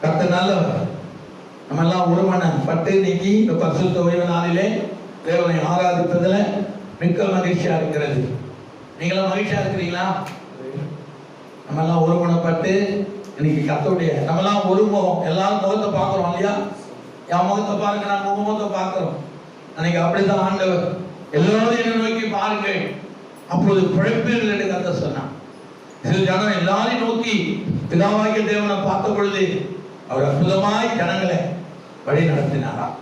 கர்த்தனால நம்ம எல்லாம் ஒருமனப்பட்டு இன்னைக்கு இந்த பரிசுத்த ஓய்வு நாளிலே தேவனை ஆராதிப்பதில் மிக்க மகிழ்ச்சியா இருக்கிறது. நீங்களும் மகிழ்ச்சியா இருக்கிறீங்களா? நம்ம எல்லாம் ஒருமனப்பட்டு இன்னைக்கு கர்த்தருடைய நம்ம எல்லாம் ஒரு முகம், எல்லாரும் முகத்தை பார்க்கிறோம் இல்லையா? என் முகத்தை பாருங்க, நான் உங்க முகத்தை பார்க்கிறோம். அன்னைக்கு அப்படிதான் ஆண்டவர் எல்லாரும் என்ன நோக்கி பாருங்கள், அப்போது பிழைப்பீர்கள் என்று கர்த்தர் சொன்னார். சில ஜனம் எல்லாரையும் நோக்கி பிதாவாகிய தேவனை பார்த்த பொழுது அவர் அற்புதமாய் ஜனங்களை வழி நடத்தினாராம்.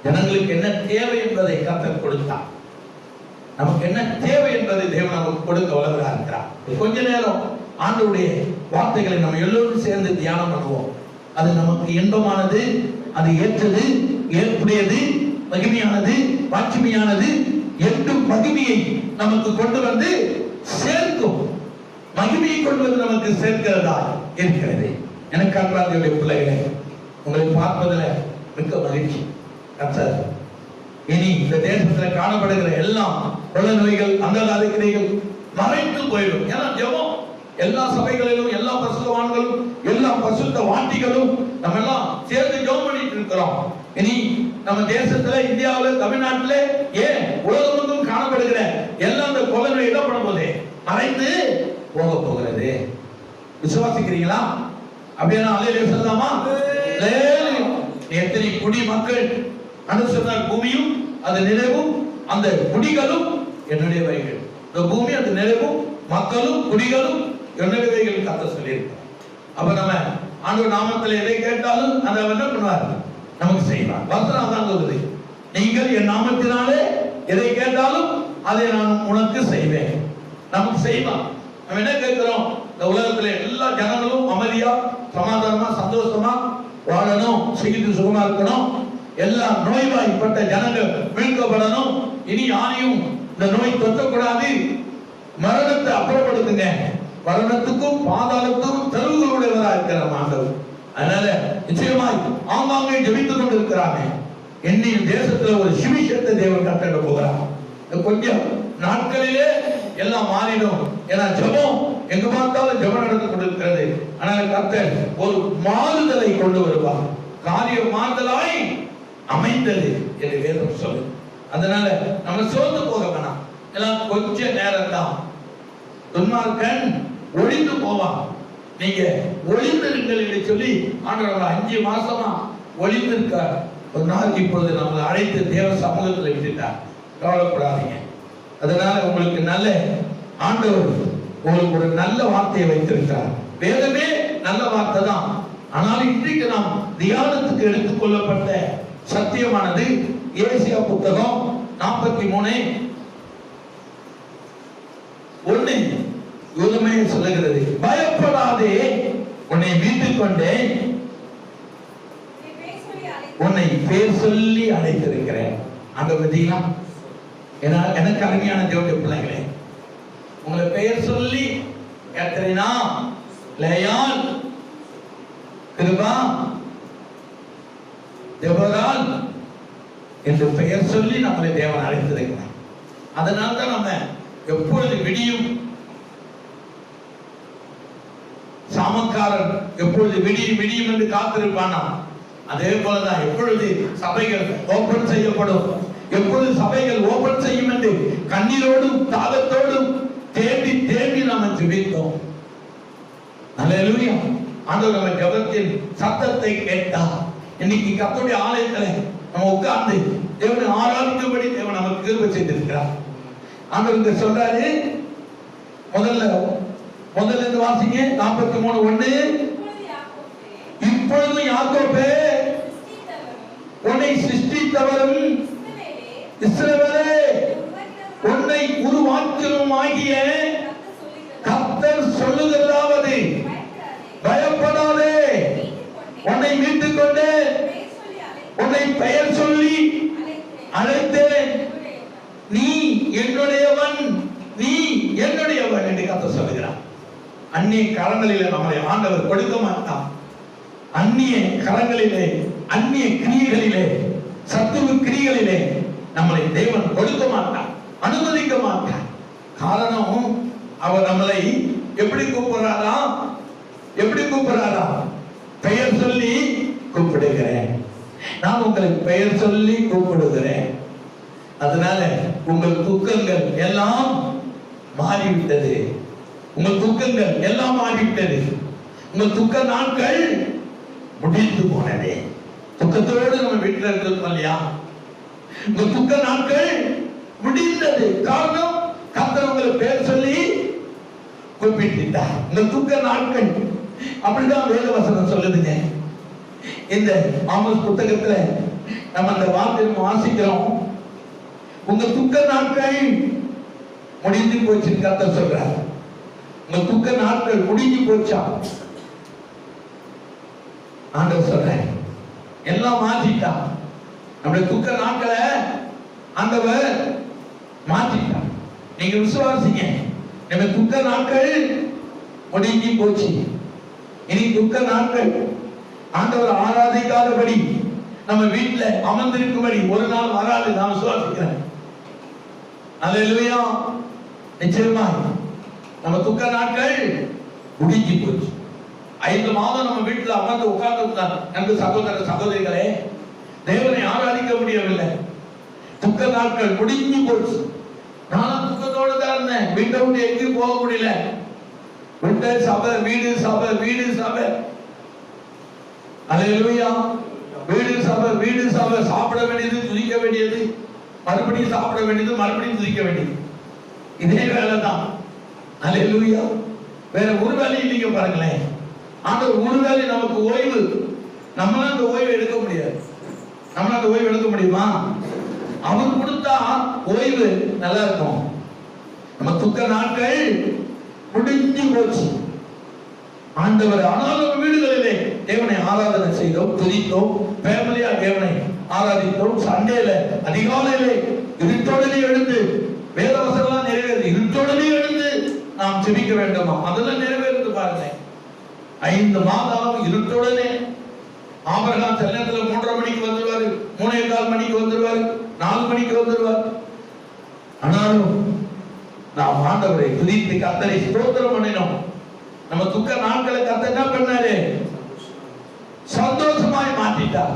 ஜனங்களுக்கு என்ன தேவை என்பதை கர்த்தர் கொடுத்தார். நமக்கு என்ன தேவை என்பதை தேவன் நமக்கு கொடுக்க வல்லவராக இருக்கிறார். கொஞ்ச நேரம் ஆண்டவருடைய வார்த்தைகளை நம்ம எல்லோரும் சேர்ந்து தியானம் பண்ணுவோம். அது நமக்கு இன்பமானது, அது ஏற்றது, ஏற்புடையது, மகிமையானது, மாட்சிமையானது என்று மகிமையை நமக்கு கொண்டு வந்து சேர்க்கும். மகிமையை கொண்டு வந்து நமக்கு சேர்க்கிறதா இருக்கிறது. எனக்கு அன்பார்ந்தவருடைய பிள்ளைகளை உங்களை பார்ப்பதில் மிக்க மகிழ்ச்சி. கர்த்தர் இனி இந்த தேசத்தில் காணப்படுகிற எல்லாம் கொள்ள நோய்கள், அந்தகார கிரைகள் மறைத்து போயிடும். ஏன்னா ஜெபம் எல்லா சபைகளிலும், எல்லா பரிசுத்தவான்களும், எல்லா பரிசுத்த வாட்டிகளும் நம்ம எல்லாம் சேர்ந்து ஜெபம் பண்ணிட்டு இருக்கிறோம். இனி நம்ம தேசத்துல, இந்தியாவில், தமிழ்நாட்டில், ஏன் உலகமெங்கும் காணப்படுகிற எல்லாம் இந்த கொள்ள நோய் என்ன பண்ண போதே மறைந்து போக போகிறது. விசுவாசிக்கிறீங்களா? அப்படின்னா அல்லேலூயா சொல்லலாமா? எத்தனை குடி மக்கள் அனுசரித்தால் பூமியும் அது நிறைவும் அந்த குடிகளும் என்னுடையவைகள். இந்த பூமி அது நிறைவும் மக்களும் குடிகளும் என்னுடையவைகள் கர்த்தர் சொல்லியிருக்கிறார். அப்ப நம்ம ஆண்டவர் நாமத்தில் எதை கேட்டாலும் அதை என்ன பண்ணுவார்? நமக்கு செய்வார். வசனம் தான் சொல்லுது, நீங்கள் என் நாமத்தினாலே எதை கேட்டாலும் அதை நான் உனக்கு செய்வேன். நமக்கு செய்வான். நம்ம என்ன கேட்கிறோம்? இந்த உலகத்துல எல்லா ஜனங்களும் அமைதியா, சமாதானமா, சந்தோஷமா வாழணும், சிகிச்சை சுகமா இருக்கணும், எல்லா நோய்வாய்ப்பட்ட ஜனங்கள் மீட்கப்படணும், இனி யாரையும் இந்த நோய் தொற்றக்கூடாது, மரணத்தை அப்புறப்படுத்துங்க. மரணத்துக்கும் பாதாளத்துக்கும் தெருவுகளுடையவராக இருக்கிற ஆண்டவர். அதனால நிச்சயமாய் ஆங்காங்கே ஜெபித்துக் கொண்டு இருக்கிறாங்க. என்னையும் தேசத்துல ஒரு சுவிசேஷத்தை தேவன் கட்டளை போகிறார். கொஞ்சம் நாட்களிலே எல்லாம் மாறிடும். ஏன்னா ஜெபம் எங்க பார்த்தாலும் ஜெபம் நடந்து கொண்டிருக்கிறது. ஆனால் கர்த்தர் ஒரு மாறுதலை கொண்டு வருவார். காரியம் மாறுதலாய் அமைந்தது என்று வேதம் சொல்லு. அதனால நம்ம சோர்ந்து போக வேணாம். எல்லாம் கொஞ்ச நேரம் தான். துன்மார்க்கன் ஒளிந்து போவான். நீங்க ஒளிந்திருங்கள் என்று சொல்லி ஆண்டவர் 5 மாசமா ஒளிந்திருக்க ஒரு நாள் இப்பொழுது நம்மளை அழைத்து தேவ சமூகத்தில் விட்டுட்டார். கவலைப்படாதீங்க. அதனால உங்களுக்கு நல்ல ஆண்டவர் உங்களுக்கு ஒரு நல்ல வார்த்தையை வைத்திருக்கிறார். வேதமே நல்ல வார்த்தை தான். ஆனால் இன்றைக்கு நாம் தியானத்துக்கு எடுத்துக் கொள்ளப்பட்ட சத்தியமானது ஏசியா புத்தகம் 43:1 யூதமே சொல்லுகிறது, பயப்படாதே, உன்னை மீட்டுக் கொண்டேன், உன்னை பேர் சொல்லி அழைத்திருக்கிறேன். அங்க பார்த்தீங்களா? எனக்கு அருமையான தேவனுடைய பிள்ளைகளே, உங்களை பெயர் சொல்லி கேத்ரினா, லேயால், கிருபா, தேவரால் என்று பெயர் சொல்லி நம்மளை தேவன் அழைத்திருக்கிறார். அதனால தான் நம்ம எப்பொழுது விடியும், சாமக்காரன் எப்பொழுது விடியும் விடியும் என்று காத்திருப்பானா, அதே போலதான் எப்பொழுது சபைகள் ஓபன் செய்யப்படும், எப்பொழுது சபைகள் ஓபன் செய்யும் என்று கண்ணீரோடும் தாகத்தோடும் தேடி தேடி நாம் ஜெபித்தோம். அல்லேலூயா. ஆண்டவர் நம்ம ஜெபத்தின் சத்தத்தை கேட்டார். இன்னைக்கு கர்த்தருடைய ஆலயத்துல நம்ம உட்கார்ந்து தேவனை ஆராதிக்கும்படி தேவன் நமக்கு கிருபை செய்திருக்கிறார். ஆண்டவர் இங்க சொல்றாரு, முதல்ல வாசிங்க 43:1. இப்பொழுது யாக்கோபே, உன்னை சிருஷ்டித்தவரும் இஸ்ரவேலே, உன்னை உருவாக்கினவரும் ஆகிய கர்த்தர் சொல்லுகிறதாவது, பயப்படாதே, உன்னை மீட்டுக் கொண்டு உன்னை பெயர் சொல்லி அழைத்தேன், நீ என்னுடையவன், நீ என்னுடையவன் என்று கர்த்தர் சொல்லுகிறார். அந்நிய கரங்களிலே நம்மளை ஆண்டவர் கொடுக்க மாட்டான். அந்நிய கரங்களிலே, அந்நிய கிரியைகளிலே, சத்துவ கிரியைகளிலே நம்மளை தேவன் கொடுக்க மாட்டான், அனுமதிக்க மாட்டான். காரணம், அவர் நம்மளை எப்படி கூப்பிடுறாரா? பெயர் சொல்லி நான் உங்களை பெயர் சொல்லி கூப்பிடுகிறேன். அதனால உங்கள் துக்கங்கள் எல்லாம் மாறிவிட்டது. உங்கள் துக்கங்கள் எல்லாம் மாறிவிட்டது. உங்கள் துக்க நாட்கள் முடிந்து போனது. துக்கத்தோடு நம்ம வீட்டில் இருக்கிறோம் இல்லையா? உங்கள் துக்க நாட்கள் முடிந்தது. காரணம், கர்த்தர் உங்களை பேர் சொல்லி கூப்பிட்டார். இந்த துக்க நாட்கள் அப்படிதான் வேத வசனம் சொல்லுதுங்க. இந்த ஆமோஸ் புத்தகத்துல நம்ம அந்த வார்த்தையை வாசிக்கிறோம். உங்க துக்க நாட்கள் முடிந்து போச்சு கர்த்தர் சொல்றார். உங்க துக்க நாட்கள் முடிஞ்சு போச்சா? ஆண்டவர் சொல்றார், எல்லாம் மாற்றிட்டான். நம்முடைய துக்க நாட்களை ஆண்டவர் மாற்றிட்டான். நீங்க விசுவாசிங்க, நம்ம துக்க நாட்கள் முடிஞ்சு போச்சு. இனி துக்க நாட்கள் ஆண்டவர் ஆராதிக்காதபடி நம்ம வீட்டுல அமர்ந்திருக்கும்படி ஒரு நாள் வராது. நான் விசுவாசிக்கிறேன். அல்லேலூயா. நிச்சயமா நம்ம துக்க நாட்கள் முடிஞ்சு போச்சு. 5 மாதம் நம்ம வீட்டுல அமர்ந்து உட்கார்ந்து நண்பு சகோதர சகோதரிகளே, தேவனை ஆராதிக்க முடியவில்லை. துக்க நாட்கள் முடிஞ்சு போச்சு. நான் துக்கத்தோடு தான் இருந்தேன். வீட்டை விட்டு எங்கேயும் போக முடியல. வீட்டு சபை, வீடு சபை, வீடு சபை. அல்லேலூயா. வீடு சபை, வீடு சபை. சாப்பிட வேண்டியது, துதிக்க வேண்டியது, மறுபடியும் சாப்பிட வேண்டியது, மறுபடியும் துதிக்க வேண்டியது. இதே வேலை தான். அல்லேலூயா. வேற ஒரு வேலையும் இல்லைங்க. பாருங்களேன், ஆண்டவர் ஒரு வேலை நமக்கு ஓய்வு. நம்மளால அந்த ஓய்வு எடுக்க முடியாது. நம்மளால அந்த ஓய்வு எடுக்க முடியுமா? அவர் கொடுத்தா ஓய்வு நல்லா இருக்கும். நம்ம துக்க நாட்கள் முடிஞ்சு போச்சு. ஆண்டவர் ஆனாலும் வீடுகளிலே தேவனை ஆராதனை செய்தோம், துதித்தோம், ஃபேமிலியா தேவனை ஆராதித்தோம். சண்டேல அதிகாலையிலே இருட்டோடனே எழுந்து வேத வசனம் நிறைவேறுது. இருட்டோடனே எழுந்து நாம் ஜெபிக்க வேண்டுமா? அதெல்லாம் நிறைவேறுது. பாருங்க, 5 மாதம் இருட்டோடனே. ஆபிரகாம் சில நேரத்தில் 3:30 மணிக்கு வந்துருவாரு, 3:15 மணிக்கு வந்துருவாரு, 4 மணிக்கு வந்துருவார். ஆனாலும் நாம் ஆண்டவரை துதித்து கர்த்தரை ஸ்தோத்திரம் பண்ணினோம். நம்ம துக்க நாட்களை கர்த்தர் என்ன பண்ணாரு? சந்தோஷமாய் மாற்றிட்டார்.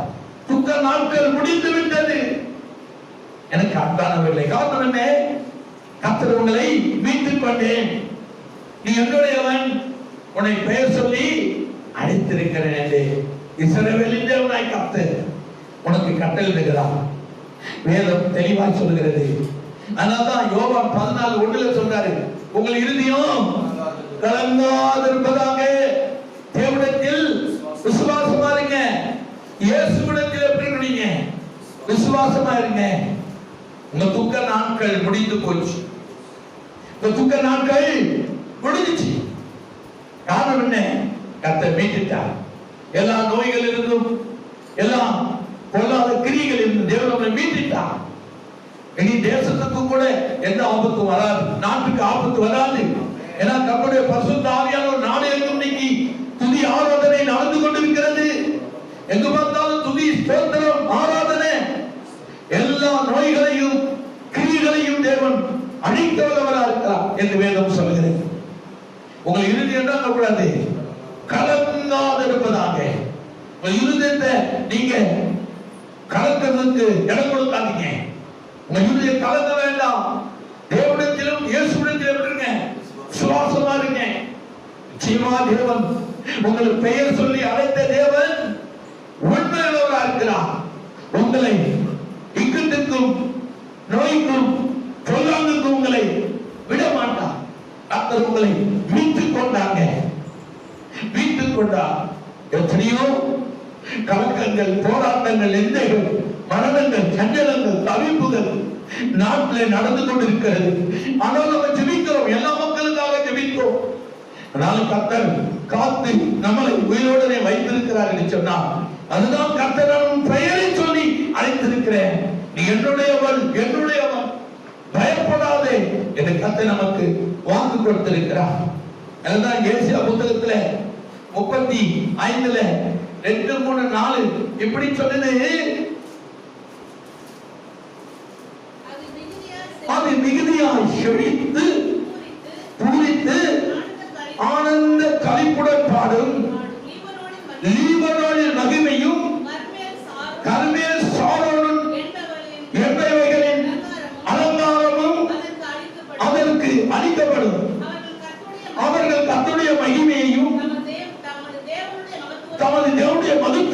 துக்க நாட்கள் முடிந்து விட்டது. எனக்கு அன்பானவர்களே, காரணம் என்ன? கர்த்தர் உங்களை மீட்டுக் கொண்டேன். நீ என்னுடையவன், உன்னை பெயர் சொல்லி அழைத்திருக்கிறேன் என்று இஸ்ரவேலின் தேவனாய் கர்த்தர் உனக்கு கட்டளையிடுகிறார். வேதம் தெளிவாய் சொல்கிறது. அதனால்தான் யோவான் 14:1 சொல்றாரு, உங்கள் இருதயம் கலங்காதிருப்பதாக தேவனிடத்தில் விசுவாசமா இருங்க. இயேசுவிடத்தில் எப்படி இருங்க? விசுவாசமா இருங்க. உங்க துக்க நாட்கள் முடிந்து போச்சு. உங்க துக்க நாட்கள் முடிஞ்சிச்சு. காரணம் என்ன? கர்த்தர் மீட்டுட்டார். எல்லா நோய்கள் இருந்தும், எல்லா பொல்லாத கிரியைகள் இருந்து தேவன் நம்மை மீட்டுட்டார். இனி தேசத்துக்கு கூட எந்த ஆபத்தும் வராது, நாட்டுக்கு ஆபத்து வராது. ஏன்னா நம்முடைய பரிசுத்த ஆவியானவர் நாடு எங்கும் இன்னைக்கு துதி ஆராதனை நடந்து கொண்டிருக்கிறது. எங்கு பார்த்தாலும் துதி, ஸ்தோத்திரம், ஆராதனை. எல்லா நோய்களையும் கிரியைகளையும் தேவன் அழிக்க வல்லவராக இருக்கிறார் என்று வேதம் சொல்கிறது. உங்கள் இறுதி என்ன கூடாது? கலங்காதிருப்பதாக. உங்கள் இருதயத்தை நீங்க கலக்கிறதுக்கு இடம் கொடுக்காதீங்க. உங்க இருதயம் கலங்க வேண்டாம். தேவனிடத்திலும் இயேசுவிடத்திலும் இருங்க, விசுவாசமா இருங்க. நிச்சயமா தேவன் உங்களை பெயர் சொல்லி அழைத்த தேவன் உண்மையுள்ளவராக இருக்கிறார். உங்களை இக்கட்டுக்கும் நோய்க்கும் பொல்லாங்குக்கும் உங்களை விட மாட்டார். கர்த்தர் உங்களை மீட்டுக் கொண்டாங்க, மீட்டுக் கொண்டார். எத்தனையோ கலக்கங்கள், போராட்டங்கள், எந்தைகள், மரணங்கள், சஞ்சலங்கள், தவிப்புகள் நாட்டில் நடந்து கொண்டிருக்கிறது. ஆனால் நம்ம ஜெபிக்கிறோம், எல்லா மக்களுக்காக ஜெபிக்கிறோம். அதனால கர்த்தர் காத்து நம்மளை உயிரோடனே வைத்திருக்கிறார் என்று சொன்னார். அதுதான் கர்த்தர் நம் பெயரை சொல்லி அழைத்திருக்கிறேன். நீ என்னுடையவன், என்னுடையவன், பயப்படாதே என்று கர்த்தர் நமக்கு வாக்கு கொடுத்திருக்கிறார். அதுதான் ஏசியா புத்தகத்துல 35 2, 3, 4 இப்படி சொல்லுது. அது மிகுதியாய் செழித்து பூரித்து ஆனந்த களிப்புடன் பாடும் லீபனோனின் மகிமையும் கர்மேல்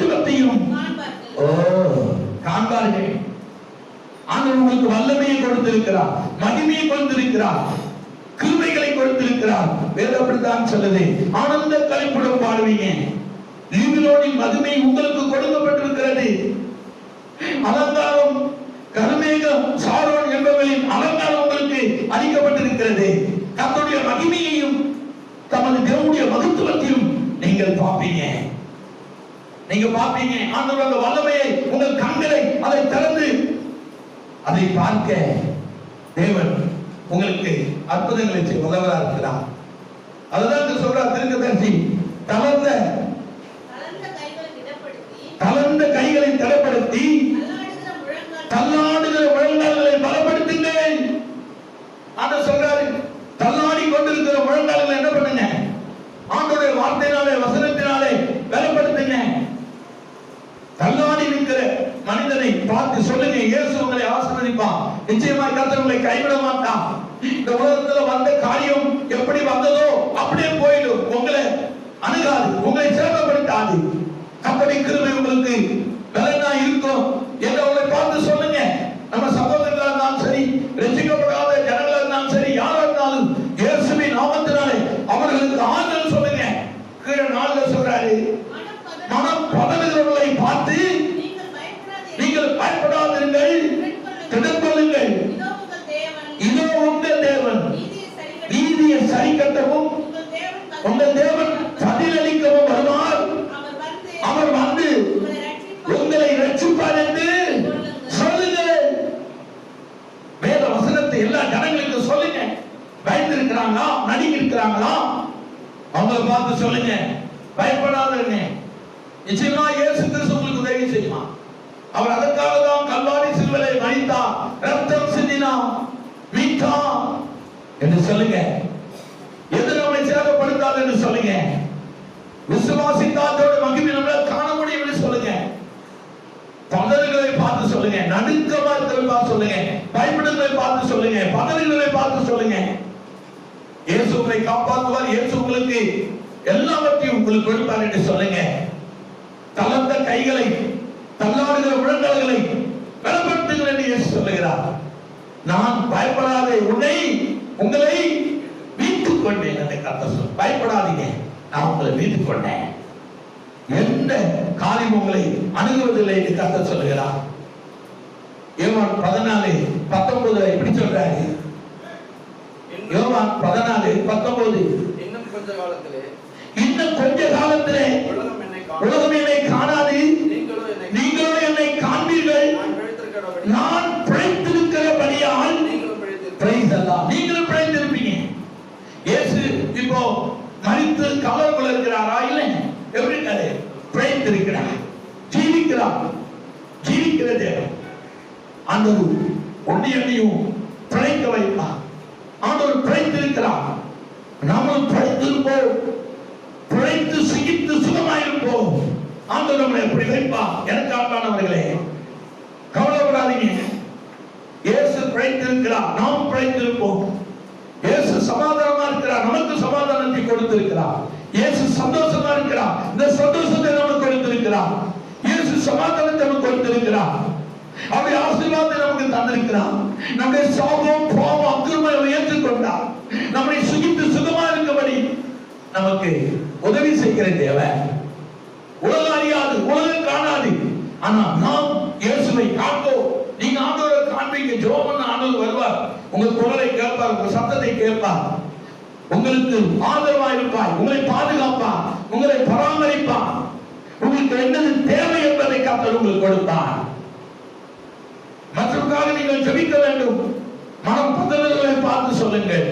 மகத்துவத்தையும் காண்பார்கள். ஆண்டவர் உங்களுக்கு வல்லமையை கொடுத்திருக்கிறார், மகிமையை கொடுத்திருக்கிறார், கிருபைகளை கொடுத்திருக்கிறார். வேதம் அப்படித்தான் சொல்லுது. ஆனந்த களிப்புடன் பாடுவீங்க. லீபினோனின் மகிமை உங்களுக்கு கொடுக்கப்பட்டிருக்கிறது. அலங்காரம் கருமேகம் சாரோன் என்பவர்களின் அலங்காரம் உங்களுக்கு அளிக்கப்பட்டிருக்கிறது. கர்த்தருடைய மகிமையையும் தமது தேவனுடைய மகத்துவத்தையும் நீங்கள் பார்ப்பீங்க. நீங்க பார்ப்பீங்க. ஆண்டவர் அந்த வல்லமையை, உங்கள் கண்களை அதை திறந்து அதை பார்க்க தேவன் உங்களுக்கு அற்புதங்களை செய்ய உதவா இருக்கிறார். அதுதான் சொல்றார் தீர்க்கதரிசி, தளர்ந்த கைகளை திடப்படுத்தி தள்ளாடுகிற முழங்கால்களை பலப்படுத்துங்கள். ஆண்டவர் சொல்றாரு, தள்ளாடி கொண்டிருக்கிற முழங்கால்களை என்ன பண்ணுங்க? ஆண்டவருடைய வார்த்தையினாலே, வசனத்தினாலே பலப்படுத்துங்க. தள்ளாடி நிற்கிற மனிதனை பார்த்து சொல்லுங்க, இயேசு உங்களை ஆசீர்வதிப்பான். நிச்சயமாய் கர்த்தர் உங்களை கைவிட மாட்டான். இந்த உலகத்துல வந்த காரியம் எப்படி வந்ததோ அப்படியே போயிடும். உங்களை அணுகாது, உங்களை சேதப்படுத்தாது. கர்த்தருடைய கிருபை உங்களுக்கு பலனா இருக்கும் என்று அவங்களை பார்த்து சொல்லுங்க. நம்ம சகோதரர்களா இருந்தாலும் சரி, ரட்சிக்கப்படாத ஜனங்களா இருந்தாலும் சரி, யாரா இருந்தாலும் இயேசுவின் நாமத்தினாலே அவர்களுக்கு ஆறுதல் சொல்லுங்க. கீழே நாள்ல சொல்றாரு, மனம் பதறுகிறவர்களை பார்த்து நீங்கள் பயப்படாதீர்கள், திடங்கொள்ளுங்கள். இதோ உங்கள் தேவன் நீதியை சரி கட்டவும் உங்கள் தேவன் பதிலளிக்கவும் வருவார். அவர் வந்து உங்களை ரட்சிப்பார் என்று சொல்லுங்கள். வேத வசனத்தை எல்லா ஜனங்களுக்கும் சொல்லுங்க. பயந்து இருக்கிறாங்களா, நடுங்கி இருக்கிறாங்களா, அவங்களை பார்த்து சொல்லுங்க, பயப்படாதீங்க. நிச்சயமா இயேசு கிறிஸ்து உங்களுக்கு உதவி செய்வார். அவர் அதற்காக தான் கல்வாரி சிலுவையிலே மரித்தார், ரத்தம் சிந்தினார், மீட்டார் என்று சொல்லுங்க. எது நம்மை சேதப்படுத்தாது என்று சொல்லுங்க. விசுவாசித்தாதோட மகிமை நம்மளால் காண முடியும் என்று சொல்லுங்க. பதறுகளை பார்த்து சொல்லுங்க, நடுக்கமா இருக்கிறவங்களை சொல்லுங்க, பயப்படுகளை பார்த்து சொல்லுங்க, பதறுகளை பார்த்து சொல்லுங்க. இயேசு உங்களை காப்பாற்றுவார். இயேசு உங்களுக்கு எல்லாவற்றையும் உங்களுக்கு கொடுப்பார் என்று சொல்லுங்க. தளர்ந்த கைகளை, தள்ளாடுகிற முழங்கால்களை பலப்படுத்துங்கள் என்று இயேசு சொல்லுகிறார். நான் பயப்படாதே, உங்களை மீட்டுக் கொண்டேன் என்று கர்த்தர் சொல்றார். பயப்படாதீங்க, நான் உங்களை மீட்டுக் கொண்டேன். எந்த காரியம் உங்களை அணுகுவதில்லை என்று கர்த்தர் சொல்லுகிறார். யோவான் 14:19 இப்படி சொல்றாரு. யோவான் 14:19 இன்னும் கொஞ்ச காலத்திலே உலகம் என்னை காணாது, நீங்களோ என்னை காண்பீர்கள். நான் பிழைத்திருக்கிறபடியால் நீங்களும் பிழைத்திருப்பீங்க. இயேசு இப்போ மரித்து கவலைக்குள்ள இருக்கிறாரா? இல்லை. எப்படி இருக்காரு? பிழைத்திருக்கிறார், ஜீவிக்கிறார், ஜீவிக்கிற தேவன். ஆண்டவர் ஒன்னையும் பிழைக்க வைப்பார். ஆண்டவர் பிழைத்திருக்கிறார், நாமும் பிழைத்திருப்போம், பிழைத்து சிகித்து சுகமாயிருப்போம். ஆண்டவர் நம்மளை எப்படி வைப்பார்? எனக்கு ஆண்டானவர்களே, கவலைப்படாதீங்க. இயேசு பிழைத்திருக்கிறார், நாம் பிழைத்திருப்போம். இயேசு சமாதானமா இருக்கிறார், நமக்கு சமாதானத்தை கொடுத்திருக்கிறார். இயேசு சந்தோஷமா இருக்கிறார், இந்த சந்தோஷத்தை நமக்கு கொடுத்திருக்கிறார். இயேசு சமாதானத்தை நமக்கு கொடுத்திருக்கிறார். அவருடைய ஆசீர்வாதத்தை நமக்கு தந்திருக்கிறார். நம்முடைய சாபம், பாவம், அக்கிரமத்தை ஏற்றுக்கொண்டார். நம்மை சுகித்து சுகமா இருக்கபடி நமக்கு உதவி செய்கிற தேவன். உலகம் அறியாது, உலகம் காணாது. ஆனா நாம் இயேசுவை காண்போம். நீங்க ஆண்டவரை காண்பீங்க, ஜெபம் பண்ண ஆண்டவர் வருவார். உங்க குரலை கேட்பார், உங்க சத்தத்தை கேட்பார். உங்களுக்கு ஆதரவா இருப்பார், உங்களை பாதுகாப்பார், உங்களை பராமரிப்பார். உங்களுக்கு என்னது தேவை என்பதை கர்த்தர் உங்களுக்கு கொடுப்பார். மற்றவர்களுக்காக நீங்கள் ஜெபிக்க வேண்டும். மனம் பதறுகளை பார்த்து சொல்லுங்கள்.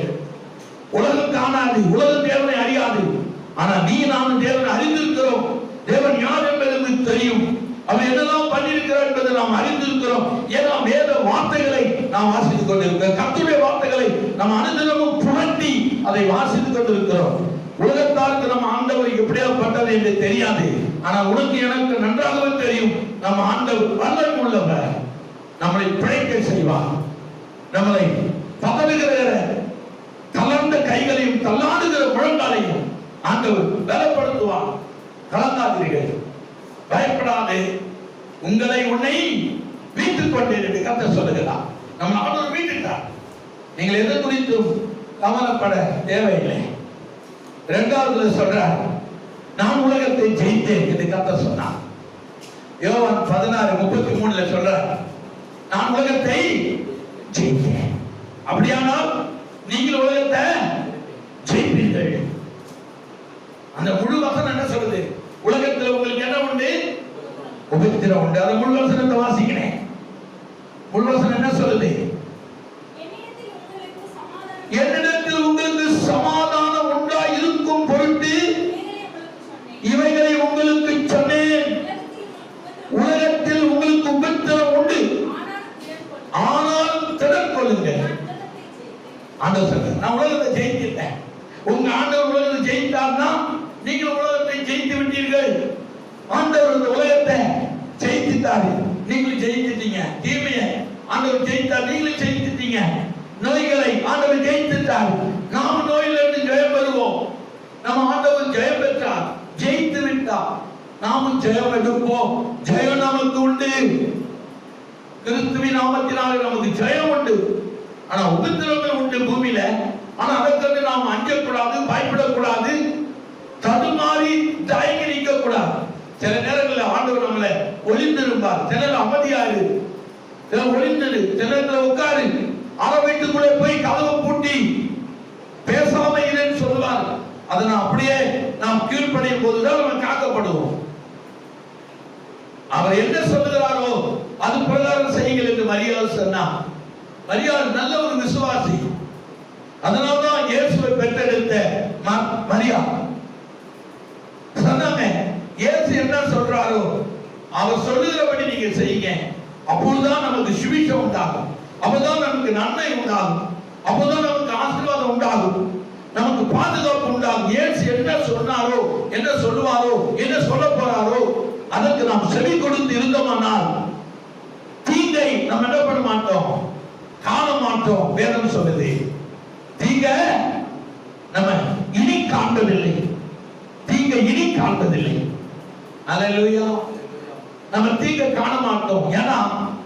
உலகம் காணாது, உலகம் தேவனை அறியாது. ஆனா நீ நானும் தேவனை அறிந்திருக்கிறோம். தேவன் யார் என்பது நமக்கு தெரியும். அவர் என்னெல்லாம் பண்ணியிருக்கிறார் என்பதை நாம் அறிந்திருக்கிறோம். ஏன்னா வேத வார்த்தைகளை நாம் வாசித்துக் கொண்டிருக்கிறோம். கர்த்தருடைய வார்த்தைகளை நாம் அனுதினமும் புரட்டி அதை வாசித்துக் கொண்டிருக்கிறோம். உலகத்தாருக்கு நம்ம ஆண்டவர் எப்படியாப்பட்டது என்று தெரியாது. ஆனா உனக்கு எனக்கு நன்றாகவே தெரியும். நம்ம ஆண்டவர் வல்லமை உள்ளவர், நம்மளை பிழைக்க செய்வார். நம்மளை பதறுகிற தளர்ந்த கைகளையும் தள்ளாடுகிற முழங்காலையும் ஆண்டவர் பலப்படுத்துவார். கலங்காதீர்கள். பயப்படாதே, உங்களை உன்னை மீட்டுக் கொண்டேன் என்று கர்த்தர் சொல்லுகிறார். நம்ம ஆண்டவர் மீட்டுட்டார். நீங்கள் எதை குறித்தும் கவலைப்பட தேவையில்லை. இரண்டாவதுல சொல்றார், நான் உலகத்தை ஜெயித்தேன் என்று கர்த்தர் சொன்னார். யோவான் 16:33 சொல்றார், நான் உலகத்தை ஜெயித்தேன். அப்படியானால் நீங்கள் உலகத்தை ஜெயிப்பீர்கள். அந்த முழு வசனம் என்ன சொல்லுது? உலகத்தில் உங்களுக்கு என்ன உண்டு? உபத்திரம் உண்டு. அந்த முழு வசனத்தை வாசிக்கிறேன். முழு வசனம் என்ன சொல்லுது? என்னிடத்தில் உங்களுக்கு சமாதானம் உண்டாய் இருக்கும் பொருட்டு இவைகளை உங்களுக்கு சொன்னேன். உலகத்தில் உங்களுக்கு உபத்திரம் உண்டு, ஆனால் திடன் கொள்ளுங்கள். ஆண்டவர் சொல்றார், நான் உலகத்தை ஜெயித்துட்டேன். உங்க ஆண்டவர் உலகத்தை ஜெயித்தார்னா நீங்கள் உலகத்தை ஜெயித்து விட்டீர்கள். ஆண்டவர் இந்த உலகத்தை ஜெயித்துட்டாரு, நீங்களும் ஜெயித்துட்டீங்க. தீமையை ஆண்டவர் ஜெயித்தார், நீங்களும் ஜெயித்துட்டீங்க. நோய்களை ஆண்டவர் ஜெயித்துட்டார், நாம் நோயிலிருந்து ஜெயம் பெறுவோம். நம்ம ஆண்டவர் ஜெயம் பெற்றார், ஜெயித்து விட்டார், நாமும் ஜெயம் எடுப்போம். ஜெயம் நமக்கு உண்டு. கிறிஸ்துவின் நாமத்தினாலே நமக்கு ஜெயம் உண்டு. ஆனா உபத்திரவங்கள் உண்டு பூமியில. ஆனா அதற்கு நாம் அஞ்சக்கூடாது, பயப்படக்கூடாது, தடுமாறி தயங்கி நிற்க கூடாது. சில நேரங்களில் ஆண்டவர் நம்மளை ஒளிந்திருப்பார். சிலர் அமைதியாரு, சிலர் ஒளிந்திரு, சிலர் உட்காரு, அரை வீட்டுக்குள்ளே போய் கதவை பூட்டி பேசாம இல்லைன்னு சொல்லுவார். அதை நான் அப்படியே நாம் கீழ்ப்படையும் போதுதான் நம்ம காக்கப்படுவோம். அவர் என்ன சொல்லுகிறாரோ அது பிரகாரம் செய்யுங்கள் என்று மரியாதை சொன்னார். மரியாதை நல்ல ஒரு விசுவாசி. அதனால்தான் இயேசுவை பெற்றெடுத்த மரியா சொன்னாங்க, இயேசு என்ன சொல்றாரோ அவர் சொல்லுகிறபடி நீங்க செய்யுங்க. அப்பொழுதுதான் நமக்கு சுவிசேஷம் உண்டாகும், அப்பதான் நமக்கு நன்மை உண்டாகும், அப்பதான் நமக்கு ஆசீர்வாதம் உண்டாகும், நமக்கு பாதுகாப்பு உண்டாகும். இயேசு என்ன சொன்னாரோ, என்ன சொல்லுவாரோ, என்ன சொல்ல போறாரோ அதற்கு நாம் செவி கொடுத்து இருந்தோமானால் தீங்கை நம்ம என்ன பண்ண மாட்டோம், காண மாட்டோம். வேதம் சொல்லுது, தீங்க நம்ம இனி காண்பதில்லை, தீங்க இனி காண்பதில்லை. அல்லேலூயா. நம்ம தீங்க காண மாட்டோம். ஏன்னா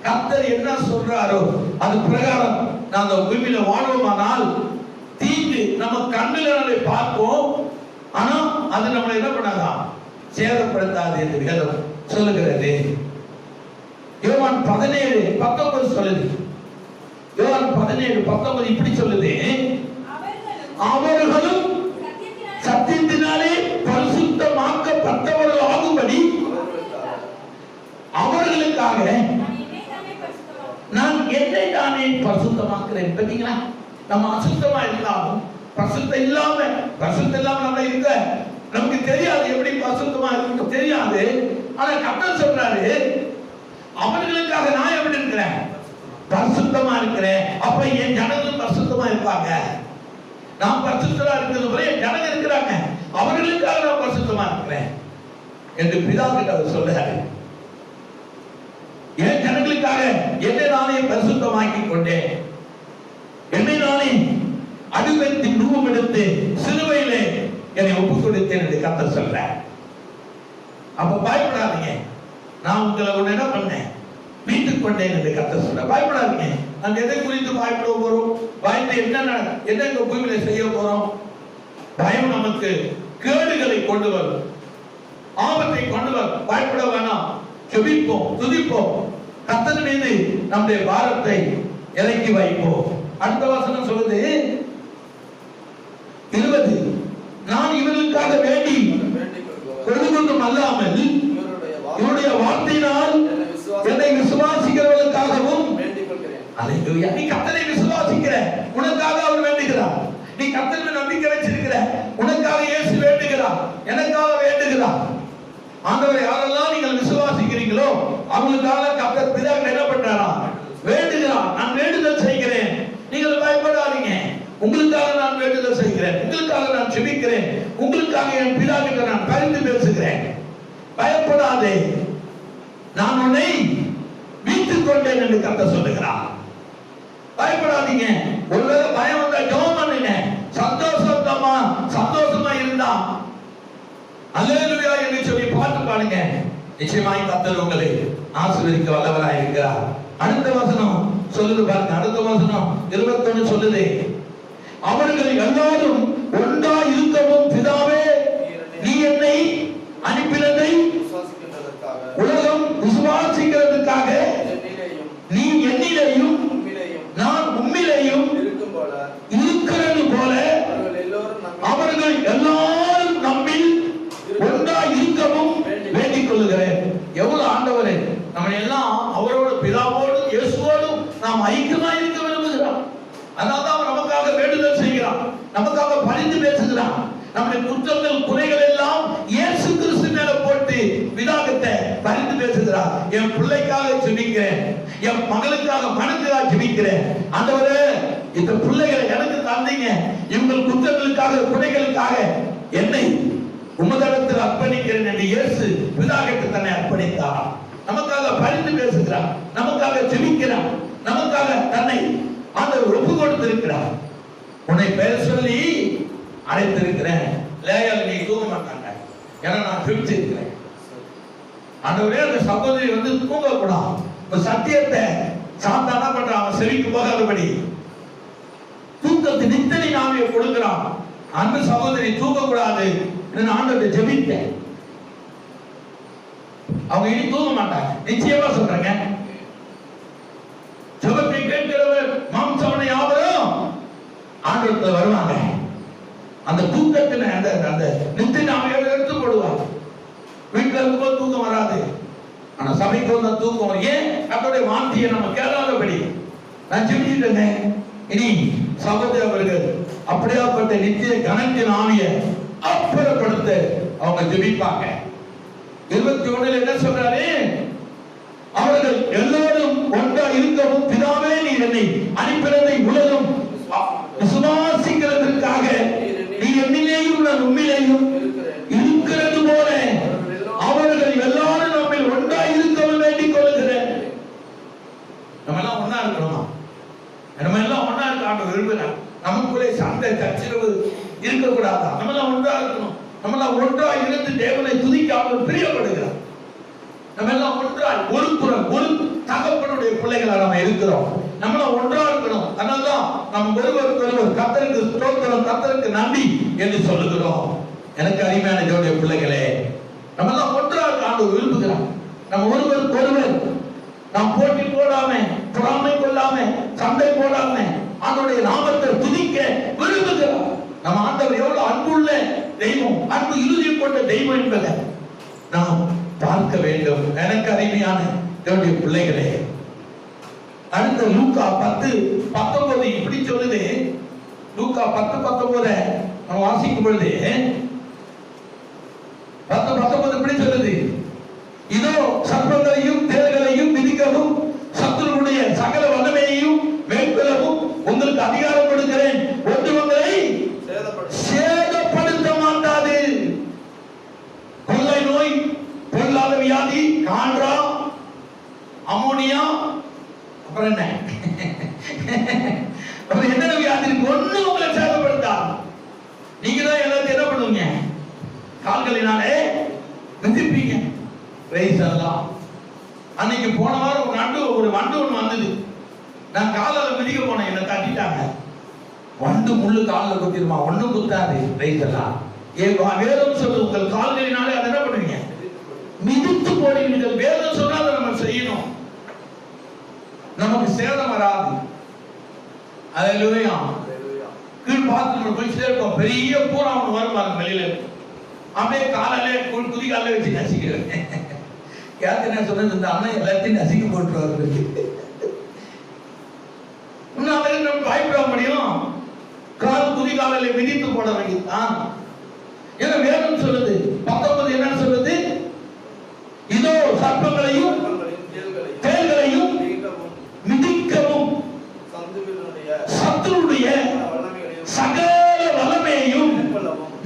கர்த்தர் என்ன சொல்றாரோ அது பிரகாரம் நாங்கள் பூமியில வாழ்வோமானால் தீங்கு நம்ம கண்ணிலே பார்ப்போம். ஆனா அது நம்மளை என்ன பண்ணாதான், சேதப்படுத்தாது என்று வேதம் சொல்லுகிறது. யோவான் 17:19 சொல்லுது. யோவான் 17:19 இப்படி சொல்லுது, அவர்களும் சத்தியத்தினாலே பரிசுத்தமாக்கப்பட்டவர்கள் ஆகும்படி அவர்களுக்காக நான் என்னை நானே பரிசுத்தமாக்குறேன். பார்த்தீங்களா, நம்ம அசுத்தமா இருந்தாலும் பரிசுத்தம் இல்லாம நம்ம இருக்க நமக்கு தெரியாது, எப்படி பரிசுத்தமா இருக்கு தெரியாது. ஆனா கர்த்தர் சொல்றாரு, அவர்களுக்காக நான் எப்படி இருக்கிறேன், பரிசுத்தமா இருக்கிறேன். அப்ப என் ஜனங்களும் பரிசுத்தமா இருப்பாங்க. நான் பரிசுத்தமா இருக்கிறது போல என் ஜனங்க இருக்கிறாங்க, அவர்களுக்காக நான் பரிசுத்தமா இருக்கிறேன் என்று பிதா கிட்ட அவர் சொல்றாரு. என் ஜனங்களுக்காக என்னை நானே பரிசுத்தமாக்கி கொண்டேன், என்னை நானே அடிமைத்தின் ரூபம் எடுத்து சிலுவையிலே என்னை ஒப்புக் கொடுத்தேன் என்று கர்த்தர் சொல்றார். அப்ப பயப்படாதீங்க, நான் உங்களை என்ன பண்ணேன், மீட்டுக் கொண்டேன் என்று கர்த்தர் சொல்றார். பயப்படாதீங்க. நாங்க எதை குறித்து பயப்பட போறோம், பயந்து என்ன பூமியில செய்ய போறோம்? பயம் நமக்கு கேடுகளை கொண்டு வரும், ஆபத்தை கொண்டு வரும். பயப்பட வேணாம், ஜெபிப்போம், துதிப்போம், கர்த்தர் மீது நம்முடைய பாரத்தை இறக்கி வைப்போம். அடுத்த வசனம் சொல்லுது 20, நான் இவர்களுக்காக வேண்டி கொள்ளுவதும் அல்லாமல் இவருடைய வார்த்தையினால் என்னை விசுவாசிக்கிறவர்களுக்காகவும் வேண்டிக் கொள்கிறேன். அல்லேலூயா. நீ கர்த்தரை விசுவாசிக்கிற, உனக்காக அவர் வேண்டுகிறார். நீ கர்த்தரில் நம்பிக்கை வச்சிருக்கிற, உனக்காக இயேசு வேண்டுகிறார், எனக்காக வேண்டுகிறார். ஆண்டவரை யாரெல்லாம் நீங்கள் விசுவாசிக்கிறீங்களோ அவங்களுக்காக கர்த்தர் பிதா என்ன பண்றாரா, வேண்டுகிறார். நான் வேண்டுதல் செய்கிறேன், நீங்கள் பயப்படாதீங்க, உங்களுக்காக நான் வேண்டுதல் செய்கிறேன், உங்களுக்காக நான் ஜெபிக்கிறேன், உங்களுக்காக என் பிதா கிட்ட நான் பரிந்து பேசுகிறேன். பயப்படாதே, நான் உன்னை மீட்டுக் கொண்டேன் என்று கர்த்தர் சொல்லுகிறார். பயப்படாதீங்க. ஒருவேளை பயம் வந்தா ஜெபம் பண்ணுங்க. சந்தோஷமா இருந்தா அல்லேலூயா என்று சொல்லி பாட்டு பாருங்க, நிச்சயமாய் கர்த்தர் உங்களை ஆசீர்வதிக்க வல்லவராய் இருக்கிறார். அடுத்த வசனம் சொல்லுது பாருங்க, அடுத்த வசனம் 21 சொல்லுது, அவர்கள் எல்லாரும் ஒன்றாய் இருக்கவும் பிதாவே நீ என்னை அனுப்பினதை உலகம் விசுவாசிக்கிறதுக்காக நீ என்னிலேயும் நான் உம்மிலேயும் இருக்கிறது போல அவர்கள் எல்லாரும் நம்மில் ஒன்றாய் இருக்கவும் வேண்டிக் கொள்ளுகிறேன். எவ்வளவு ஆண்டவரே, நம்ம எல்லாம் அவரோட பிதாவோடு இயேசுவோடும் நாம் ஐக்கியமாய் இருக்க விரும்புகிறார். அதனால்தான் அவர் நமக்காக வேண்டுதல் செய்கிறார், நமக்காக பரிந்து பேசுகிறார். நம்முடைய குற்றங்கள் குறைகள் எல்லாம் இயேசு கிறிஸ்து மேல போட்டு பிதாகிட்ட பரிந்து பேசுகிறார். என் பிள்ளைக்காக ஜெபிக்கிறேன், என் மகளுக்காக மனதுக்காக ஜெபிக்கிறேன். ஆண்டவரே, இந்த பிள்ளைகளை எனக்கு தந்தீங்க, இவங்கள் குற்றங்களுக்காக குறைகளுக்காக என்னை உமதத்தில் அர்ப்பணிக்கிறேன் என்று இயேசு பிதாகிட்ட தன்னை அர்ப்பணித்தார். நமக்காக பரிந்து பேசுகிறார், நமக்காக ஜெபிக்கிறார், நமக்காக தன்னை ஆண்டவர் ஒப்பு கொடுத்திருக்கிறார். உன்னை பெயர் சொல்லி அழைத்திருக்கிறேன். லேயால் நீ தூங்க மாட்டாங்க, ஏன்னா நான் பிரிச்சிருக்கிறேன். ஆண்டவரே, அந்த சகோதரி தூங்க கூடாது. சத்தியத்தை சாத்தானா பண்றான், அவன் செவிக்கு போகாதபடி தூக்கத்தை நித்தனை நாமே கொடுக்கிறான். அந்த சகோதரி தூங்க கூடாது என்று ஆண்டவரை ஜெபித்தேன். அவங்க இனி தூங்க மாட்டாங்க, நிச்சயமா சொல்றாங்க. ஜெபத்தை கேட்கிறவர் மாம்சவனை யாவரும் ஆண்டவரத்துல வருவாங்க. அந்த தூக்கத்தின அந்த நித்திய நாமையோட எடுத்து போடுவாங்க. வீட்டுல இருக்கும்போது தூக்கம் வராது, ஆனா சபைக்கு வந்த தூக்கம் வரும். ஏன்? அவருடைய வார்த்தையை நம்ம கேளாதபடி நான் ஜெபிச்சிட்டேன். இனி சகோதரி அவர்கள் அப்படியாப்பட்ட நித்திய கனத்தின் ஆவியை அப்புறப்படுத்த அவங்க ஜெபிப்பாங்க. 21 என்ன சொல்றாரு? அவர்கள் எல்லாரும் ஒன்றா இருக்கவும் பிதாவே நீ என்னை அனுப்பினதை உலகம் விசுவாசிக்கிறதற்காக நீ என்னிலேயும் நான் உம்மிலேயும் இருக்கிறது போல அவர்கள் எல்லாரும் நம்மில் ஒன்றா இருக்கவும் வேண்டிக் கொள்கிறேன். நம்ம எல்லாம் ஒன்றா இருக்கணுமா? நம்ம எல்லாம் ஒன்றா இருக்க ஆண்டவர் விரும்புகிறார். நமக்குள்ளே சண்டை சச்சரவு இருக்கக்கூடாதா? நம்ம எல்லாம் ஒன்றா இருக்கணும். நம்ம எல்லாம் ஒன்றா இருந்து தேவனை துதிக்காமல் பிரியப்படுகிறார். நம்ம எல்லாம் ஒன்றாய் ஒரு குரல் ஒரு தகப்பனுடைய பிள்ளைகளா நம்ம இருக்கிறோம். நம்மள ஒன்றா இருக்கணும். அதனால்தான் நம்ம ஒருவருக்கு கர்த்தருக்கு ஸ்தோத்திரம், கர்த்தருக்கு நன்றி என்று சொல்லுகிறோம். எனக்கு அருமையான தேவனுடைய பிள்ளைகளே, நம்ம எல்லாம் ஒன்றா இருக்க ஆண்டவர் விரும்புகிறார். நம்ம ஒருவருக்கு ஒருவர் நாம் போட்டி போடாம, பொறாமை கொள்ளாம, சண்டை போடாம ஆண்டவருடைய நாமத்தை துதிக்க விரும்புகிறார். நம்ம ஆண்டவர் எவ்வளவு அன்புள்ள தெய்வம், அன்பு இறுதியை கொண்ட தெய்வம் என்பதை நாம் பார்க்க வேண்டும். எனக்கு அருமையான தேவனுடைய பிள்ளைகளே, அடுத்த லூக்கா 10:19 இப்படி சொல்லுது. லூக்கா 10:19 நம்ம வாசிக்கும் பொழுது 10:19 இப்படி சொல்லுது, இதோ சர்ப்பங்களையும் தேள்களையும் மிதிக்கவும் சத்துருவுடைய சகல வல்லமையையும் மேற்கொள்ளவும் உங்களுக்கு அதிகாரம் கொடுக்கிறேன், ஒன்று உங்களை சேதப்படுத்த மாட்டாது. கொள்ளை நோய், பொருளாதார வியாதி, காண்ட்ரா, அமோனியா, அப்புறம் என்ன என்னென்ன வியாதி ஒண்ணு உங்களை சேதப்படுத்தாது. நீங்க தான் எல்லாத்தையும் என்ன பண்ணுவீங்க? கால்களினாலே மிதிப்பீங்க. அன்னைக்கு போன வாரம் ஒரு வண்டு ஒண்ணு வந்தது. நான் காலால மிதிக்க போனேன், என்ன தட்டிட்டாங்க. வண்டு முள்ளு காலில் குத்திருமா? ஒண்ணும் குத்தாது. வேதம் சொல்லு, உங்கள் கால்களினாலே அதை என்ன பண்ணுவீங்க? மிதித்து போடுவீர்கள். வேதம் சொன்னா அதை நம்ம செய்யணும், நமக்கு சேதம் வராது. அல்லேலூயா. கீழ் பார்த்து போய் சேர்ப்போம். பெரிய பூரா ஒன்று வரும் பாருங்க வெளியில, அப்படியே காலையில குதிகால வச்சு நசிக்கிறேன். கேட்டு என்ன சொன்னது, இந்த அண்ணன் எல்லாத்தையும் நசிக்க போட்டுருவாரு. இன்னும் அதை நம்ம பயப்பட முடியும்? கால் குதிகாலில மிதித்து போட வேண்டியதுதான். ஏன்னா வேதம் சொல்லுது. 19 என்ன சொல்லுது? இதோ சர்ப்பங்களையும் தேள்களையும் மிதிக்கவும் சத்துருடைய சகல வல்லமையையும்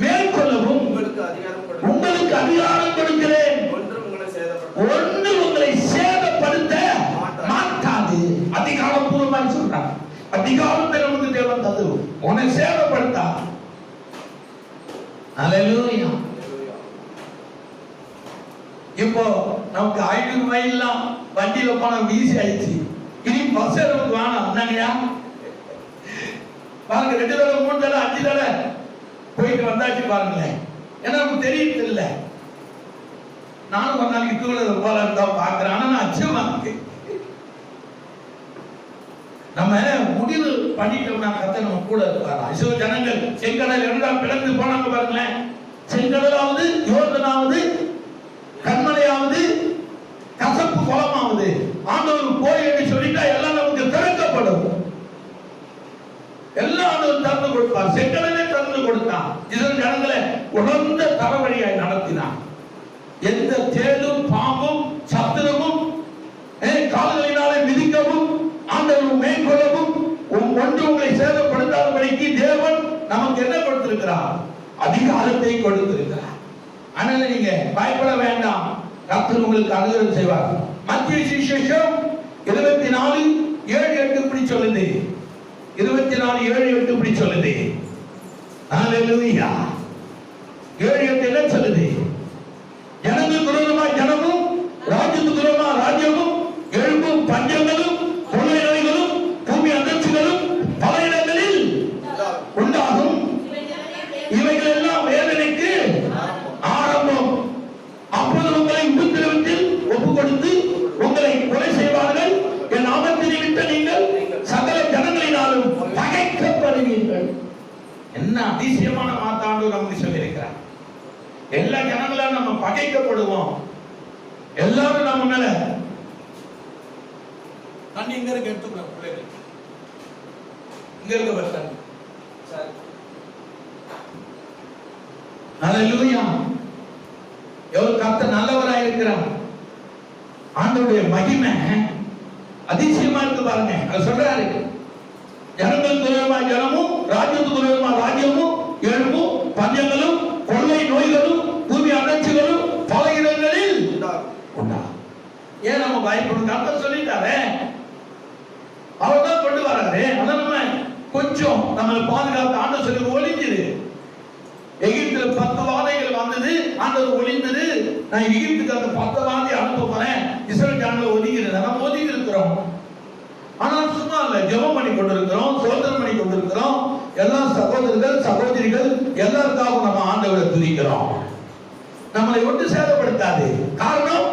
மேற்கொள்ளவும் உங்களுக்கு அதிகாரம் கொடுக்கிறேன், ஒன்று உங்களை சேதப்படுத்த மாட்டாது. அதிகாரப்பூர்வமாக சொல்றாங்க. அதிகாரத்தை நமக்கு தேவன் தந்து உன்னை சேதப்படுத்தா. அல்லேலூயா. இப்போ நமக்கு 500 மைல்லாம் வண்டியில போனா வீசி ஆயிடுச்சு. இனி பஸ் நமக்கு வேணாம் என்னங்கய்யா. பாருங்க 2 தடவை 3 தடவை 5 தடவை போயிட்டு வந்தாச்சு பாருங்களேன். ஏன்னா நமக்கு தெரியுது இல்ல. நானும் ஒரு நாளைக்கு டூவீலர் போலான்னு தான் பாக்குறேன். ஆனா நான் அச்சமா இருக்கு. நம்ம முடிவு பண்ணிட்டோம்னா கத்த நம்ம கூட இருப்பாரா. இஸ்ரோ ஜனங்கள் செங்கடல் 2 பிளந்து போனாங்க பாருங்களேன். செங்கடலாவது யோர்தானாவது கண்மலையாவது கசப்பு குளமாவது ஆண்டவர் போய் என்று சொல்லிட்டா எல்லாம் நமக்கு திறக்கப்படும். எல்லாம் ஆண்டவர் திறந்து கொடுப்பார். செங்கடலே திறந்து கொடுத்தான். இஸ்ரோ ஜனங்களை உணர்ந்த தரவழியாய் நடத்தினான். எந்த தேடும் பாம்பும் சத்துருவும் கால்களினாலே மிதிக்கவும் ஆண்டவர் மேற்கொள்ளவும் ஒன்று உங்களை சேதப்படுத்தாதபடிக்கு தேவன் நமக்கு என்ன கொடுத்திருக்கிறார்? அதிகாரத்தை கொடுத்திருக்கிறார். அதனால நீங்க பயப்பட வேண்டாம். கர்த்தர் உங்களுக்கு அனுகிரகம் செய்வார். மத்திய சுவிசேஷம் 24:7-8 இப்படி சொல்லுது. 24:7-8 இப்படி சொல்லுது. ஹalleluya. 7-8 என்ன சொல்லுது? ஜனங்களுக்கு விரோதமாய் ஜனமும் ராஜ்யத்துக்கு விரோதமாய் ராஜ்யமும் எழுப்பும் பஞ்சங்களும் கொள்ளை நோய்களும் பூமி அதிர்ச்சிகளும் பல இடங்களில் உண்டாகும். இவைகள் எல்லாம் வேதனைக்கு ஆரம்பம். அப்போது உங்களை உபத்திரவத்தில் ஒப்பு கொடுத்து உங்களை கொலை செய்வார்கள். என் நாமத்தை நிமித்தம் நீங்கள் சகல ஜனங்களினாலும் பகைக்கப்படுவீர்கள். என்ன அதிசயமான வார்த்தை நமக்கு சொல்லியிருக்கிறார். எல்லா ஜனங்களாலும் நம்ம பகைக்கப்படுவோம். எல்லாரும் நம்ம மேல தண்ணி இங்க இருக்க எடுத்துக்கிறோம். பிள்ளைகள் இங்க இருக்க பஸ் ஹalleluya. எவ்வளவு கர்த்தர் நல்லவராய் இருக்கிறார். ஆண்டவருடைய மகிமை அதிசயமா இருக்கு பாருங்க. அது சொல்றாரு, ஜனங்கள் துரோகமா ஜனமும் ராஜ்யத்துக்கு துரோகமா ராஜ்யமும் எழுப்பும் பஞ்சங்களும் கொள்ளை நோய்களும் பூமி அதிர்ச்சிகளும் பல இடங்களில் உண்டாகும். ஏன் நம்ம பயப்படும்? கர்த்தர் சொல்லிட்டாரே, அவர் தான் கொண்டு வராரு. அதான் நம்ம கொஞ்சம் நம்மளை பாதுகாத்து ஆண்டவர் சொல்லி ஒளிஞ்சிரு. எகிப்துல 10 வாதைகள் வந்தது, ஆண்டவர் ஒளிந்தது. நான் எகிப்துக்கு அந்த 10 வாதை அனுப்ப போறேன், இஸ்ரவேல் ஜனங்களை ஒதுங்கிறது. நம்ம ஒதுங்கி இருக்கிறோம். ஆனால் சும்மா இல்ல, ஜெபம் பண்ணி கொண்டிருக்கிறோம், சோதனை பண்ணி கொண்டிருக்கிறோம். எல்லா சகோதரர்கள் சகோதரிகள் எல்லாருக்காகவும் நம்ம ஆண்டவரை துதிக்கிறோம். நம்மளை ஒன்று சேதப்படுத்தாது. காரணம்,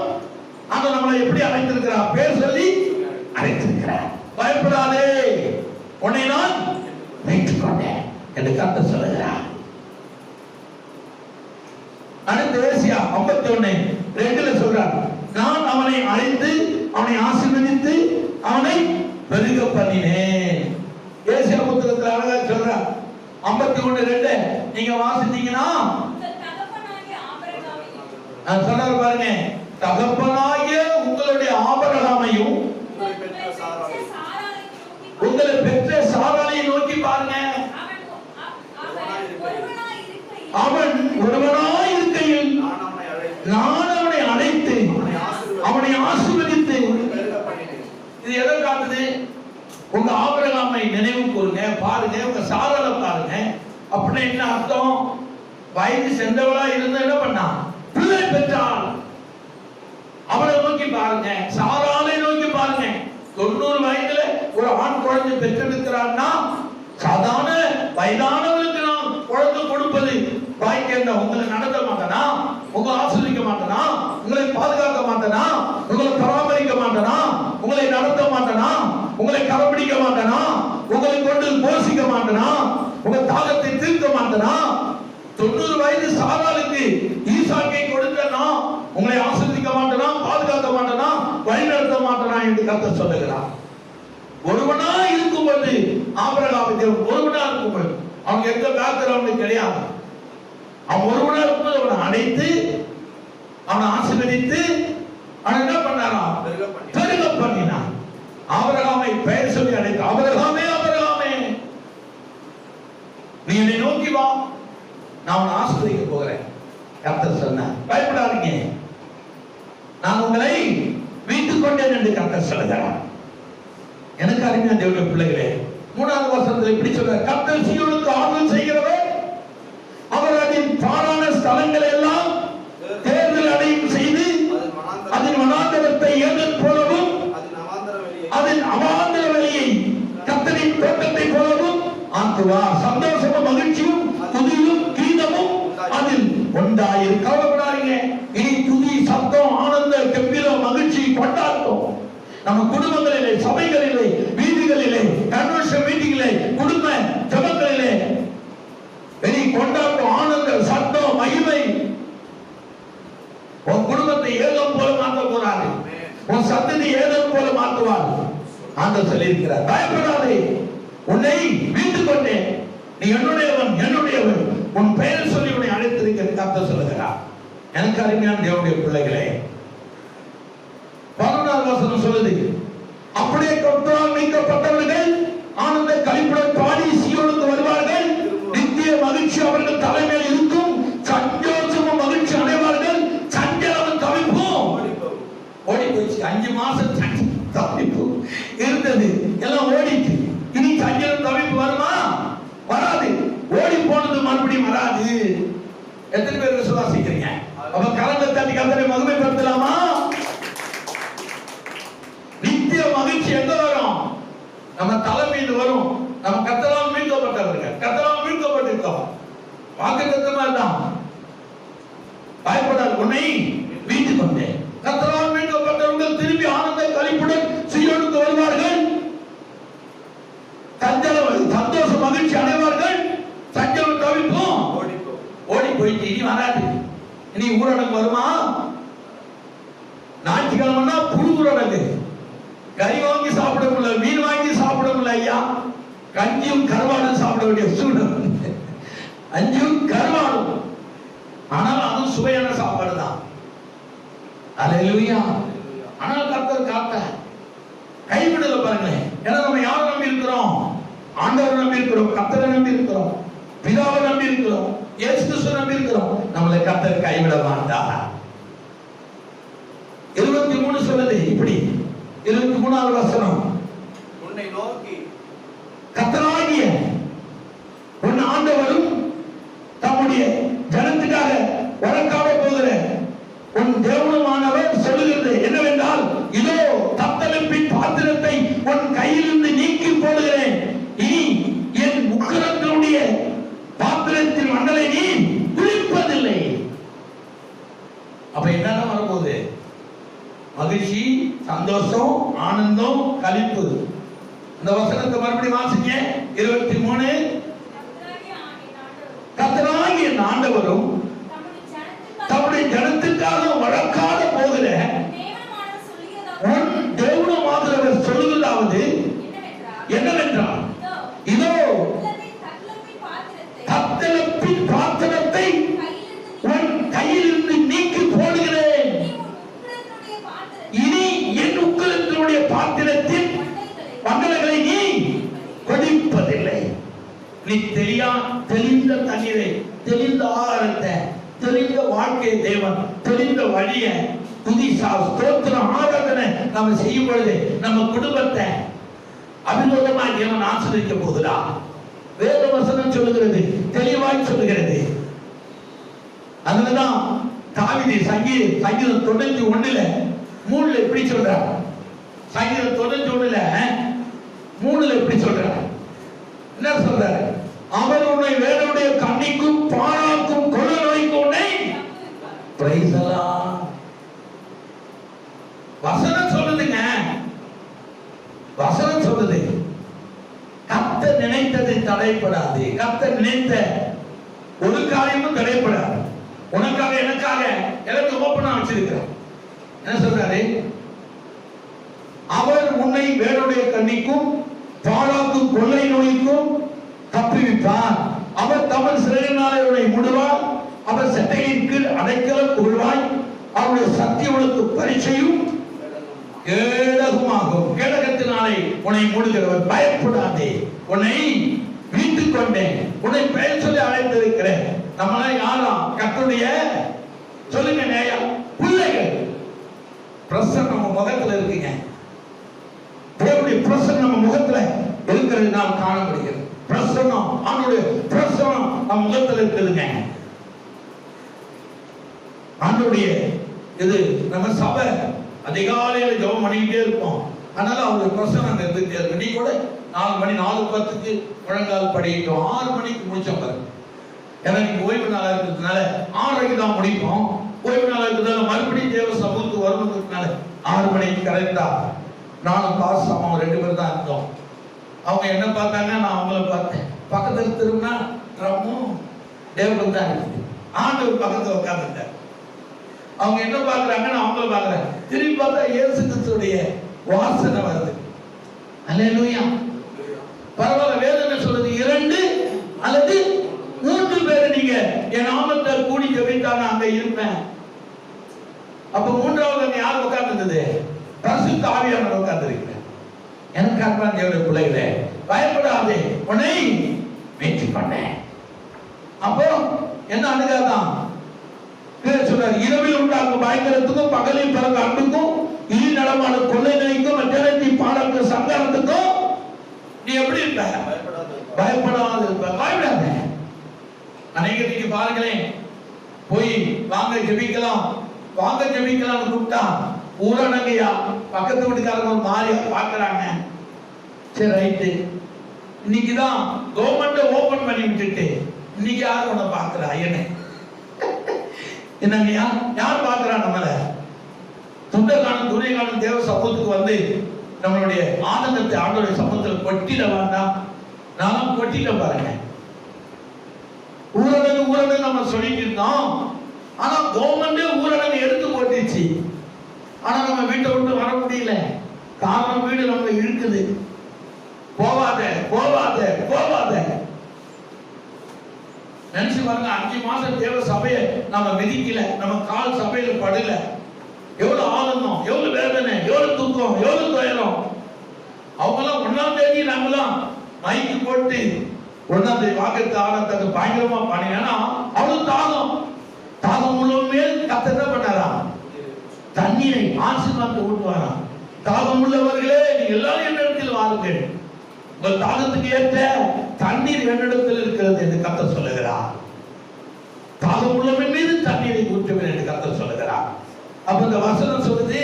ஆண்டவர் நம்மளை எப்படி அழைத்திருக்கிறார்? பேர் சொல்லி அழைத்திருக்கிறார். பயப்படாதே, உன்னை நான் மீட்டுக் கொண்டேன் என்று கர்த்தர் சொல்லுகிறார். அடுத்த ஏசியா 51:2 சொல்றார், நான் அவனை அழைத்து அவனை ஆசீர்வதித்து அவனை பெருக பண்ணினேன். ஏசியா புத்தகத்தில் அழகா சொல்றார். 51:2 நீங்க வாசிச்சீங்கன்னா நான் சொல்றாரு பாருங்க, தகப்பனாகிய உங்களுடைய ஆபிரகாமையும் உங்களை பெற்ற சாராளை நோக்கி பாருங்க. அவன் ஒருவனாய் இருக்கையில் நான் அவனை அழைத்து அவனை ஆசீர்வதித்து. இது எதை காட்டுது? உங்க ஆபிரகாமை நினைவு கூறுங்க, பாருங்க. உங்க சாராளை பாருங்க. அப்படின்னா என்ன அர்த்தம்? வயது சென்றவளா இருந்து என்ன பண்ணா? பிள்ளை பெற்றாள். அவளை நோக்கி பாருங்க, சாராளை நோக்கி பாருங்க. 90 வயதுல ஒரு ஆண் குழந்தை பெற்றெடுக்கிறான்னா சாதாரண வயதானவர்களுக்கு நான் குழந்தை கொடுப்பது வாய்க்கேந்த உங்களை நடத்த மாட்டேனா? உங்களை ஆசிரிக்க மாட்டேனா? உங்களை பாதுகாக்க மாட்டேனா? உங்களை பராமரிக்க மாட்டேனா? உங்களை நடத்த மாட்டேனா? உங்களை கடைபிடிக்க மாட்டேனா? உங்களை கொண்டு போஷிக்க மாட்டேனா? உங்க தாகத்தை தீர்க்க மாட்டேனா? 90 வயது சாராளுக்கு ஈசாக்கை கொடுத்தனா உங்களை ஆசிரிக்க மாட்டேனா? பாதுகாக்க மாட்டேனா? வழிநடத்த மாட்டேனா என்று கர்த்தர் சொல்லுகிறார். ஒருவனா இருக்கும்போது ஆபிரகாமுக்கு ஒருவனா இருக்கும்போது அவங்க எந்த பேக்ரவுண்ட் கிடையாது. அவன் ஒருவனா இருக்கும்போது அவனை அழைத்து அவனை ஆசீர்வதித்து அவன் என்ன பண்ணாராம்? பெருக பண்ணினான். ஆபிரகாமை பெயர் சொல்லி அழைத்து, ஆபிரகாமே ஆபிரகாமே நீ என்னை நோக்கி வா, நான் உன்னை ஆசீர்வதிக்க போகிறேன். கர்த்தர் சொன்னார், பயப்படாதீங்க, நான் உங்களை மீட்டுக் கொண்டேன் என்று கர்த்தர் சொல்லுகிறார். எனக்கு அறிஞர் தேவனுடைய பிள்ளைகளே, 3வது வசனத்தில் இப்படி சொல்றார், கர்த்தர் சீயோனுக்கு ஆறுதல் செய்கிறவர், அவர் அதன் பாழான ஸ்தலங்களை எல்லாம் தேர்தல் அடையும் செய்து ஆக்குவார். சந்தோஷமும் மகிழ்ச்சியும் துதியும் கீதமும் அதில் உண்டாயிரு. கவலைப்படாதீங்க. இனி துதி, சத்தம், ஆனந்த, கம்பீரம், மகிழ்ச்சி, கொண்டாட்டம் நம்ம குடும்பங்களிலே, சபைகளிலே, வீதிகளிலே, கன்வென்ஷன் மீட்டிங்கிலே, குடும்ப ஜபங்களிலே இனி கொண்டாட்டம், ஆனந்த, சத்தம், மகிமை. உன் குடும்பத்தை ஏதம் போல மாற்ற போறாரு. உன் சந்ததி ஏதம் போல மாற்றுவார். ஆண்டவர் சொல்லியிருக்கிறார். பயப்படாதே, உன்னை மீட்டுக் கொண்டேன், நீ என்னுடையவன், என்னுடையவன், உன் பெயர் சொல்லி உன்னை அழைத்திருக்கிற கர்த்தர் சொல்லுகிறார். எனக்கு அருமையான தேவனுடைய பிள்ளைகளே, 14வது வசனம் சொல்லுது, அப்படியே கர்த்தரால் மீட்கப்பட்டவர்கள் ஆனந்த களிப்புடன் பாடி சீயோனுக்கு வருவார்கள். நித்திய மகிழ்ச்சி அவர்கள் தலைமையில் இருக்கும். சந்தோஷமும் மகிழ்ச்சி அடைவார்கள். சஞ்சலமும் தவிப்பும் ஓடி போயிடுச்சு. 5 மாசம் தவிப்பு இருந்தது, எல்லாம் ஓடிச்சு. இனி சஞ்சலம் தவிப்பு வருமா? வராது. ஓடி போனது மறுபடியும் வராது. எத்தனை பேர் விசுவாசிக்கிறீங்க? அப்ப கரங்களை தட்டி கர்த்தரை மகிமைப்படுத்தலாமா? நித்திய மகிழ்ச்சி எங்க வரும்? நம்ம தலை மீது வரும். நம்ம கர்த்தரால் மீட்கப்பட்டவர்கள், கர்த்தரால் மீட்கப்பட்டிருக்கோம். வாக்குத்தத்தமா தான். பயப்படாத, உன்னை மீட்டுக் கொண்டேன். கர்த்தரால் மீட்கப்பட்டவர்கள் திரும்பி ஆனந்த களிப்புடன் சீயோனுக்கு வருவார்கள். சந்தோஷ மகிழ்ச்சி அடைவார்கள். சஞ்சலம் தவிப்பும் ஓடி போயிட்டு இனி வராது. இனி ஊரடங்கு வருமா? ஞாயிற்றுக்கிழமைனா புது ஊரடங்கு. கறி வாங்கி சாப்பிட முடியல, மீன் வாங்கி சாப்பிட முடியல. ஐயா, கஞ்சியும் கருவாடும் சாப்பிட வேண்டிய சூழ்நிலை. அஞ்சும் கருவாடும், ஆனால் அதுவும் சுவையான சாப்பாடு தான். அல்லேலூயா. ஆனால் கர்த்தர் காத்த கைவிடல பாருங்களேன். ஏன்னா நம்ம யாரை நம்பி இருக்கிறோம்? ஆண்டவரை நம்பி இருக்கிறோம், கர்த்தரை நம்பி இருக்கிறோம், பிதாவை நம்பி இருக்கிறோம், இயேசு கிறிஸ்துவை நம்பி இருக்கிறோம். நம்மளை கர்த்தர் கைவிட மாட்டார். 23 சொல்லுது இப்படி. 23வது வசனம், உன்னை நோக்கி கர்த்தராகிய உன் ஆண்டவரும் தம்முடைய ஜனத்துக்காக வரக்காக போகிற உன் தேவனுமானவர் சொல்லுகிறது என்னவென்றால், இதோ தத்தளிப்பின் பாத்திரத்தை உன் கையிலிருந்து நீக்கி போடுகிறேன். இனி என் உக்கிரத்தினுடைய பாத்திரத்தின் மண்டலை நீ குளிப்பதில்லை. அப்ப என்ன வரப்போகுது? மகிழ்ச்சி, சந்தோஷம், ஆனந்தம், களிப்பு. இந்த வசனத்தை மறுபடியும் வாசிங்க. 23, கர்த்தராகிய ஆண்டவரும் தம்முடைய ஜனத்துக்காக வழக்காக போகிற உன் தேவனுமானவர் சொல்லுவதாவது என்னவென்றால், இதோ தத்தளிப்பின் பாத்திரத்தை உன் கையிலிருந்து நீக்கி போடுகிறேன். இனி என் உக்கிரத்தினுடைய பாத்திரத்தின் மண்டலங்களை நீ குடிப்பதில்லை. நீ தெளிந்த தண்ணீரை, தெளிந்த ஆகாரத்தை, தெளிந்த வாழ்க்கையை, தேவன் தெளிந்த வழிய துதி ஸ்தோத்திரம் ஆராதனை நம்ம செய்யும் பொழுது நம்ம குடும்பத்தை அபிரோதமாக தேவன் ஆசீர்வதிக்க போகிறா. வேத வசனம் சொல்லுகிறது, தெளிவாய் சொல்லுகிறது. அதுலதான் தாவீது சங்கீதம் 91 3 எப்படி சொல்றார்? சங்கீதம் 91 3 எப்படி சொல்றார்? என்ன சொல்றாரு? அவர் உன்னை வேறனுடைய கண்ணிக்கும் பாழாக்கும் கொலை நோய்க்கு உன்னை வசனம் சொல்லுதுங்க. வசனம் சொல்லுது, கர்த்தர் நினைத்தது தடைப்படாது. கர்த்தர் நினைத்த ஒரு காரியமும் தடைப்படாது. உனக்காக எனக்காக எனக்கு ஓப்பனா வச்சிருக்கிறார். என்ன சொல்றாரு? அவர் உன்னை வேறனுடைய கண்ணிக்கும் பாழாக்கும் கொள்ளை நோய்க்கும் தப்புவிப்பார். அவர் தமது சிறையினாலே உன்னை மூடுவார். அவர் சட்டையின் கீழ் அடைக்கலம் கொள்வாய். அவருடைய சத்தியவனுக்கு பரீட்சையும் கேடகமாகும். கேடகத்தினாலே உன்னை மூடுகிறவர். பயப்படாதே, உன்னை மீட்டுக் கொண்டேன், உன்னை பெயர் சொல்லி அழைத்திருக்கிறேன். நம்மள யாரும் கர்த்தருடைய சொல்லுங்க நேயம் பிள்ளைகள். பிரசன்னம் நம்ம முகத்துல இருக்குங்க. தேவனுடைய பிரசன்னம் நம்ம முகத்துல இருக்கிறது நாம் காண முடிகிறது. பிரசன்னம், ஆண்டவருடைய பிரசன்னம் நம்ம முகத்துல இருக்குதுங்க. ஆண்டவருடைய இது நம்ம சபை அதிகாலையில ஜெபம் பண்ணிக்கிட்டே இருப்போம். அதனால அவருடைய பிரசன்னம் அங்க இருந்துட்டே இருக்கு. நீ கூட 4 மணி 4:10க்கு முழங்கால் படிக்கிட்டோம், 6 மணிக்கு முடிச்சோம் பாருங்க. ஏன்னா நீங்க ஓய்வு நாளா இருக்கிறதுனால 6:30க்கு தான் முடிப்போம். ஓய்வு நாளா இருக்கிறதுனால மறுபடியும் தேவ சமூகத்துக்கு வரணுங்கிறதுனால 6 மணிக்கு கரெக்டா நானும் பாஸ் அம்மாவும் 2 பேரும் தான் இருந்தோம். அவங்க என்ன பார்த்தாங்க, நான் அவங்கள பார்த்தேன். பக்கத்துல திரும்பினா ரம்மும் தேவன் தான் இருக்குது. ஆண்டவர் பக்கத்துல உட்கார்ந்துட்டார். அவங்க என்ன பார்க்கறாங்க, நான் அவங்கள பார்க்கறேன். திரும்பி பார்த்தா இயேசு கிறிஸ்துவுடைய வாசனை வருது. அல்லேலூயா. பரவாயில்ல, வேதம் என்ன சொல்லுது, 2 அல்லது 3 பேர் நீங்க என் நாமத்தை கூடி ஜெபித்தாங்க அங்க இருப்பேன். அப்ப 3வது அங்க யார் உட்கார்ந்திருந்தது? பரிசுத்த ஆவியானவர் உட்கார்ந்திருக்கிறார். எனக்கு அன்பான தேவனுடைய பிள்ளைகளே, பயப்படாதே, உன்னை மீட்டுக் கொண்டேன். அப்போ என்ன அணுகாதான் சொல்றாரு, இரவில் உண்டாகும் பயங்கரத்துக்கும் பகலில் பிறகு அன்புக்கும் இனி நடமான கொள்ளை நோய்க்கும் மத்தியானத்தை பாடக்கும் சங்காரத்துக்கும் நீ எப்படி இருப்ப? பயப்படாது இருப்ப. பயப்படாத. அநேக நீங்க பாருங்களேன், போய் வாங்க ஜெபிக்கலாம் வாங்க ஜெபிக்கலாம்னு கூப்பிட்டா ஊரடங்கையா பக்கத்து வீட்டுக்காரங்க மாறி பாக்குறாங்க. சரி ரைட்டு, இன்னைக்குதான் கவர்மெண்ட் ஓபன் பண்ணி விட்டுட்டு இன்னைக்கு யாரும் உன்னை பாக்குறா? என்னங்கய்யா யார் பாக்குறா நம்மள? துண்டகாலம் துணைகாலம் தேவ சமூகத்துக்கு வந்து நம்மளுடைய ஆனந்தத்தை ஆண்டவருடைய சமூகத்தில் கொட்டிட வேண்டாம். நானும் கொட்டிட பாருங்க. ஊரடங்கு ஊரடங்கு நம்ம சொல்லிட்டு இருந்தோம். ஆனா கவர்மெண்டே ஊரடங்கு எடுத்து போட்டுச்சு. ஆனா நம்ம வீட்டை விட்டு வர முடியல. காரணம் வீடு நம்மளை இழுக்குது. போவாத போவாத போவாத. நினைச்சு பாருங்க, 5 மாசம் தேவ சபையை நம்ம மிதிக்கல, நம்ம கால் சபையில படல. எவ்வளவு ஆனந்தம், எவ்வளவு வேதனை, எவ்வளவு துக்கம், எவ்வளவு துயரம். அவங்க எல்லாம் 1ஆம் தேதி நாங்களாம் மைக்கு போட்டு 1ஆம் தேதி வாக்கத்து ஆனந்தத்தை பயங்கரமா பண்ணினா அவ்வளவு தாகம் உள்ளவமே கத்த என்ன பண்ணாரா? தண்ணீரை ஆசீர்வாதத்தை ஊட்டுவாராம். தாகம் உள்ளவர்களே நீங்க எல்லாரும் என்னிடத்தில் வாருங்கள், உங்கள் தாகத்துக்கு ஏற்ற தண்ணீர் என்னிடத்தில் இருக்கிறது என்று கர்த்தர் சொல்லுகிறார். தாகம் உள்ளவன் மீது தண்ணீரை ஊற்றுவேன் என்று கர்த்தர் சொல்லுகிறார். அப்ப இந்த வசனம் சொல்லுது,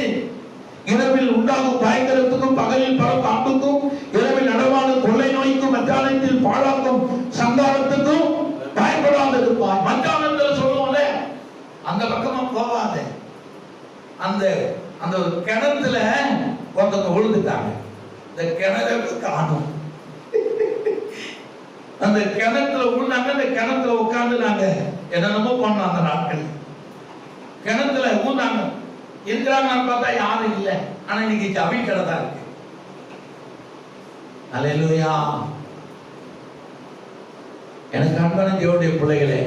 இரவில் உண்டாகும் பயங்கரத்துக்கும் பகலில் பறக்கும் அம்புக்கும் இரவில் நடமாடும் கொள்ளை நோய்க்கும் மத்தியானத்தில் பாழாக்கும் சங்காரத்துக்கும் பயப்படாதிருப்பார். மத்தியானத்தில் சொல்லுவோம்ல, அந்த பக்கமா போவாத. அந்த அந்த கிணத்துல ஒருத்தவங்க விழுந்துட்டாங்க. இந்த கிணறு காணும். அந்த கிணத்துல ஊழ்ந்தாங்க. அந்த கிணத்துல உட்கார்ந்து நாங்க என்னென்னமோ பண்ணோம். அந்த நாட்கள் கிணத்துல ஊழ்ந்தாங்க. இருக்கிறாங்கன்னு பார்த்தா யாரும் இல்லை. ஆனா இன்னைக்கு ஜபி கடை தான் இருக்கு. அல்லேலூயா. எனக்கு அன்பான தேவனுடைய பிள்ளைகளே,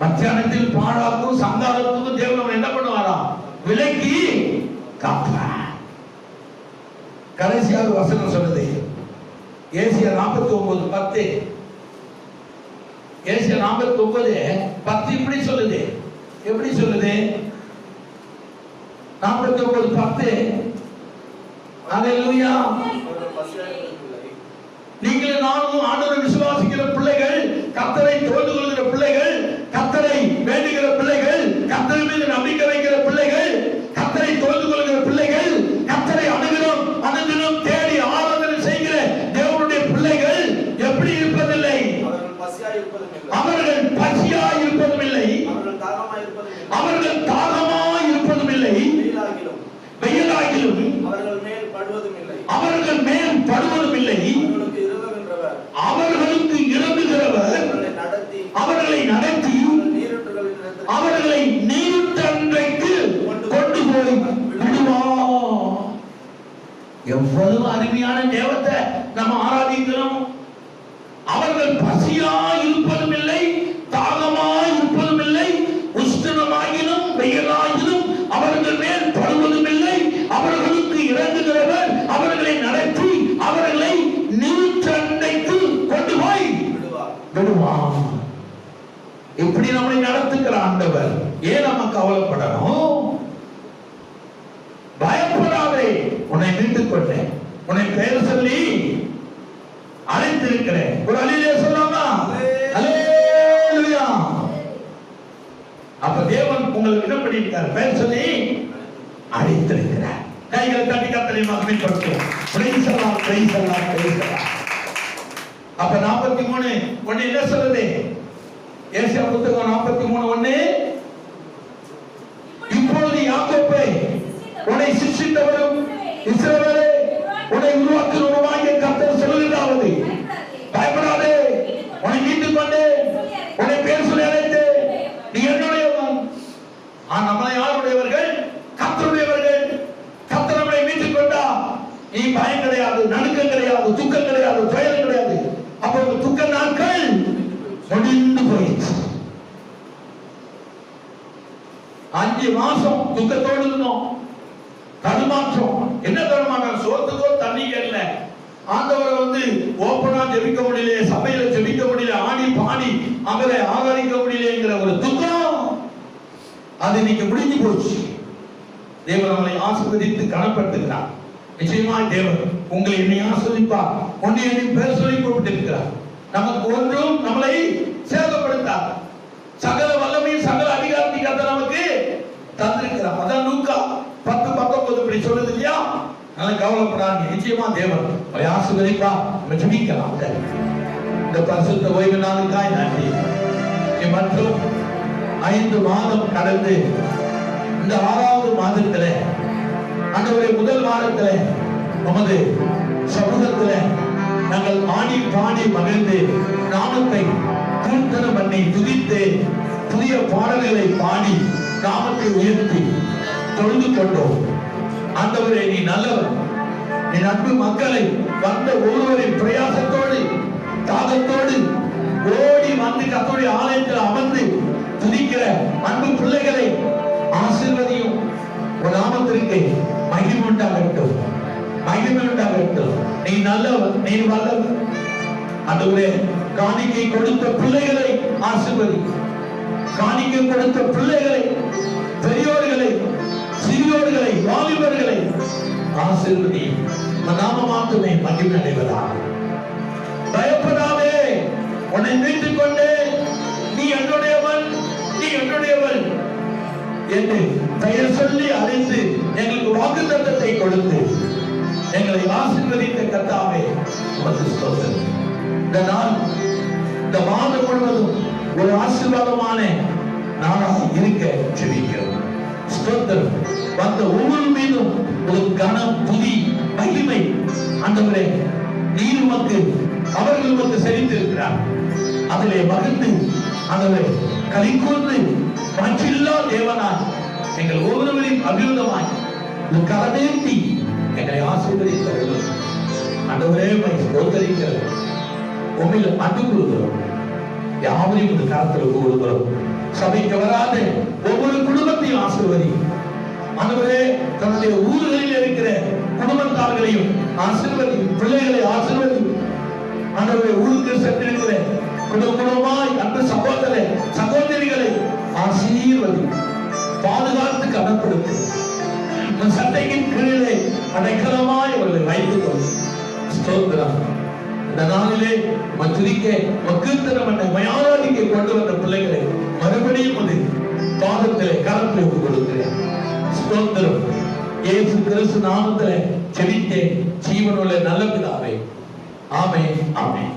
மத்தியானத்தில் பாழாக்கும் சங்காரத்துக்கும் தேவன் என்ன பண்ணுவாராம்? விலக்கி காப்பார். கடைசியாக வசனம் சொல்லுது, ஏசியா 49:10. ஏசியா 49:10 இப்படி சொல்லுது. எப்படி சொல்லுது? 49:10. அல்லேலூயா. நீங்கள் நானும் ஆண்டவரை விசுவாசிக்கிற பிள்ளைகள், கர்த்தரை தொழுது கொள்கிற பிள்ளைகள், கர்த்தரை வேண்டுகிற பிள்ளைகள், கர்த்தர் மீது நம்பிக்கை வைக்கிற பிள்ளைகள், கர்த்தரை தொழுது கொள்கிற பிள்ளைகள், கர்த்தரை அனுதினம் தேடி ஆராதனை செய்கிற தேவனுடைய பிள்ளைகள் எப்படி இருப்பதில்லை? அவர்கள் பசியாய் இருப்பதும் இல்லை, அவர்கள் தாகமாய் இருப்பதும் இல்லை, வெயிலாகிலும் அவர்கள் மேல் படுவதும் இல்லை. அவர்களுக்கு இறங்குகிறவர் அவர்களை நடத்தி அவர்களை நீருற்றண்டைக்கு கொண்டு போய் விடுவார். எவ்வளவு அருமையான தேவத்தை நம்ம ஆராதிக்கிறோம். அவர்கள் பசியாய் இருப்பதும் இல்லை, தாகமாய் இருப்பதும் இல்லை, உஷ்ணமாகிலும் வெயிலாகிலும் அவர்கள் மேல் படுவதும் இல்லை. அவர்களுக்கு இறங்குகிறவர் அவர்களை நடத்தி அவர்களை நீருற்றண்டைக்கு கொண்டு போய் விடுவார். இப்படி நம்மை நடத்துகிற ஆண்டவர் ஏன் நம்ம கவலைப்படணும்? பயப்படாதே, உன்னை மீட்டுக் கொண்டேன், உன்னை பெயர் சொல்லி அழைத்திருக்கிறேன். ஒரு அல்லேலூயா சொல்லாமா? அல்லேலூயா. அப்ப தேவன் உங்களுக்கு என்ன பண்ணியிருக்கார்? பெயர் சொல்லி அழைத்திருக்கிறார். கைகளை தட்டி கர்த்தரை மகிமைப்படுத்துவோம். Praise the Lord, praise the Lord, praise the Lord. அப்ப 43 ஒண்ணு என்ன சொல்லுது? ஏசாயா புத்தகம் 43:1, இப்பொழுது யாக்கோபே உன்னை சிருஷ்டித்தவரும் இஸ்ரவேலே உன்னை உருவாக்கினவருமாகிய கர்த்தர் சொல்லுகிறதாவது, பயப்படாதே, உன்னை மீட்டுக் கொண்டு உன்னை பேர் சொல்லி அழைத்து நீ என்னுடையவன். நம்மளை யாருடையவர்கள்? கர்த்தருடையவர்கள். கர்த்தர் நம்மளை மீட்டுக் கொண்டா நீ பயம் கிடையாது, நடுக்கம் கிடையாது, துக்கம் கிடையாது, துயரம் கிடையாது. அப்போ துக்க நாட்கள் முடிந்து போயிடுச்சு. 5 மாசம் துக்கத்தோடு இருந்தோம். தடுமாற்றம். என்ன தடுமாற்றம்? சோத்துக்கோ தண்ணிக்கு இல்ல. ஆண்டவரை ஓப்பனா ஜெபிக்க முடியல, சபையில ஜெபிக்க முடியல, ஆடி பாடி அவரை ஆராதிக்க முடியலங்கிற ஒரு துக்கம் அது இன்னைக்கு முடிஞ்சு போச்சு. தேவன் நம்மளை ஆசீர்வதித்து கனப்படுத்துகிறார். நிச்சயமாய் தேவன் உங்களை என்னை ஆசீர்வதிப்பார். ஒன்றை என்னை பேர் சொல்லி கூப்பிட்டிருக்கிறார். நமக்கு ஒன்றும் நம்மளை சேதப்படுத்தார். சகல வல்லமையும் சகல அதிகாரத்தை கர்த்தர் நமக்கு தந்திருக்கிறார். அதான் லூக்கா 10:19 இப்படி சொல்லுது இல்லையா? அதனால கவலைப்படாதீங்க. நிச்சயமா தேவன் உங்களை ஆசீர்வதிப்பார். நம்ம ஜெபிக்கலாம். இந்த பரிசுத்த ஓய்வு நாளுக்காய் நன்றி. மற்றும் 5 மாதம் கடந்து இந்த 6வது மாதத்திலே ஆண்டவரே முதல் வாரத்திலே நமது சமூகத்திலே நாங்கள் ஆடி பாடி மகிழ்ந்து நாமத்தை கீர்த்தனம் பண்ணி துதித்து புதிய பாடல்களை பாடி நாமத்தை உயர்த்தி தொழுது கொண்டோம். ஆண்டவரே நீ நல்லவர். நீ அன்பு மக்களை வந்த ஒருவரின் பிரயாசத்தோடு தாகத்தோடு ஓடி வந்து கர்த்தருடைய ஆலயத்தில் அமர்ந்து துதிக்கிற அன்பு பிள்ளைகளை ஆசீர்வதியும். ஒரு நாமத்திற்கு மகிமை உண்டாகட்டும், மகிமை உண்டாகட்டும். நீ நல்லவர், நீ வல்லவர். ஆண்டவரே காணிக்கை கொடுத்த பிள்ளைகளை ஆசீர்வதி. காணிக்கை கொடுத்த பிள்ளைகளை, பெரியோர்களை, சிறியோர்களை, வாலிபர்களை ஆசீர்வதி. நாம மாத்துமே மகிமை அடைவதாக. பயப்படாதே, உன்னை மீட்டுக் கொண்டே, நீ என்னுடையவன், நீ என்னுடையவன் என்று பெயர் சொல்லி அழைத்து எங்களுக்கு வாக்குத்தத்தத்தை கொடுத்து எங்களை ஆசீர்வதித்த கர்த்தாவே உமக்கு ஸ்தோத்திரம். இந்த நாள், இந்த மாதம் முழுவதும் ஒரு ஆசீர்வாதமான நாளாக இருக்க ஜெபிக்கிறோம். ஸ்தோத்திரம். வந்த ஒவ்வொரு மீதும் ஒரு கனம், துதி, மகிமை. ஆண்டவரே நீர் உமக்கு, அவர்கள் உமக்கு செழித்திருக்கிறார். அதிலே மகிழ்ந்து ஆண்டவரே களிகூர்ந்து மாற்றில்லா தேவனாய் எங்கள் ஒவ்வொருவரையும் அபியுதமாய் கரவேற்றி எங்களை ஆசீர்வதித்தவர்கள் ஆண்டவரே ஸ்தோத்திரிக்கிறோம். உண்மையில் அன்பு கூறுகிறோம். யாவரையும் ஒரு கரத்தில் கூறுகிறோம். சபைக்கு வராத ஒவ்வொரு குடும்பத்தையும் ஆசீர்வதி. ஆண்டவரே தன்னுடைய ஊர்களில் இருக்கிற குடும்பத்தார்களையும் ஆசீர்வதி. பிள்ளைகளை ஆசீர்வதி. ஆண்டவரே ஊருக்கு சென்றிருக்கிற குடும்பமாய் அன்பு சகோதர சகோதரிகளை ஆசீர்வதி. பாதுகாத்து கனப்படுத்து. சட்டையின் கீழே அடைக்கலமாய் அவர்களை வைத்துக் கொள்ளும். ஸ்தோத்திரம். இந்த நாளிலே மதுரிக்க மக்கீர்த்தனம் என்ற மயாராதிக்கு கொண்டு வந்த பிள்ளைகளை மறுபடியும் அது பாதத்திலே கரத்தில் ஒப்புக் கொடுக்கிறேன். ஸ்தோத்திரம். இயேசு கிறிஸ்து நாமத்திலே ஜெபித்தேன் ஜீவனுள்ள நல்ல பிதாவே. ஆமென், ஆமென்.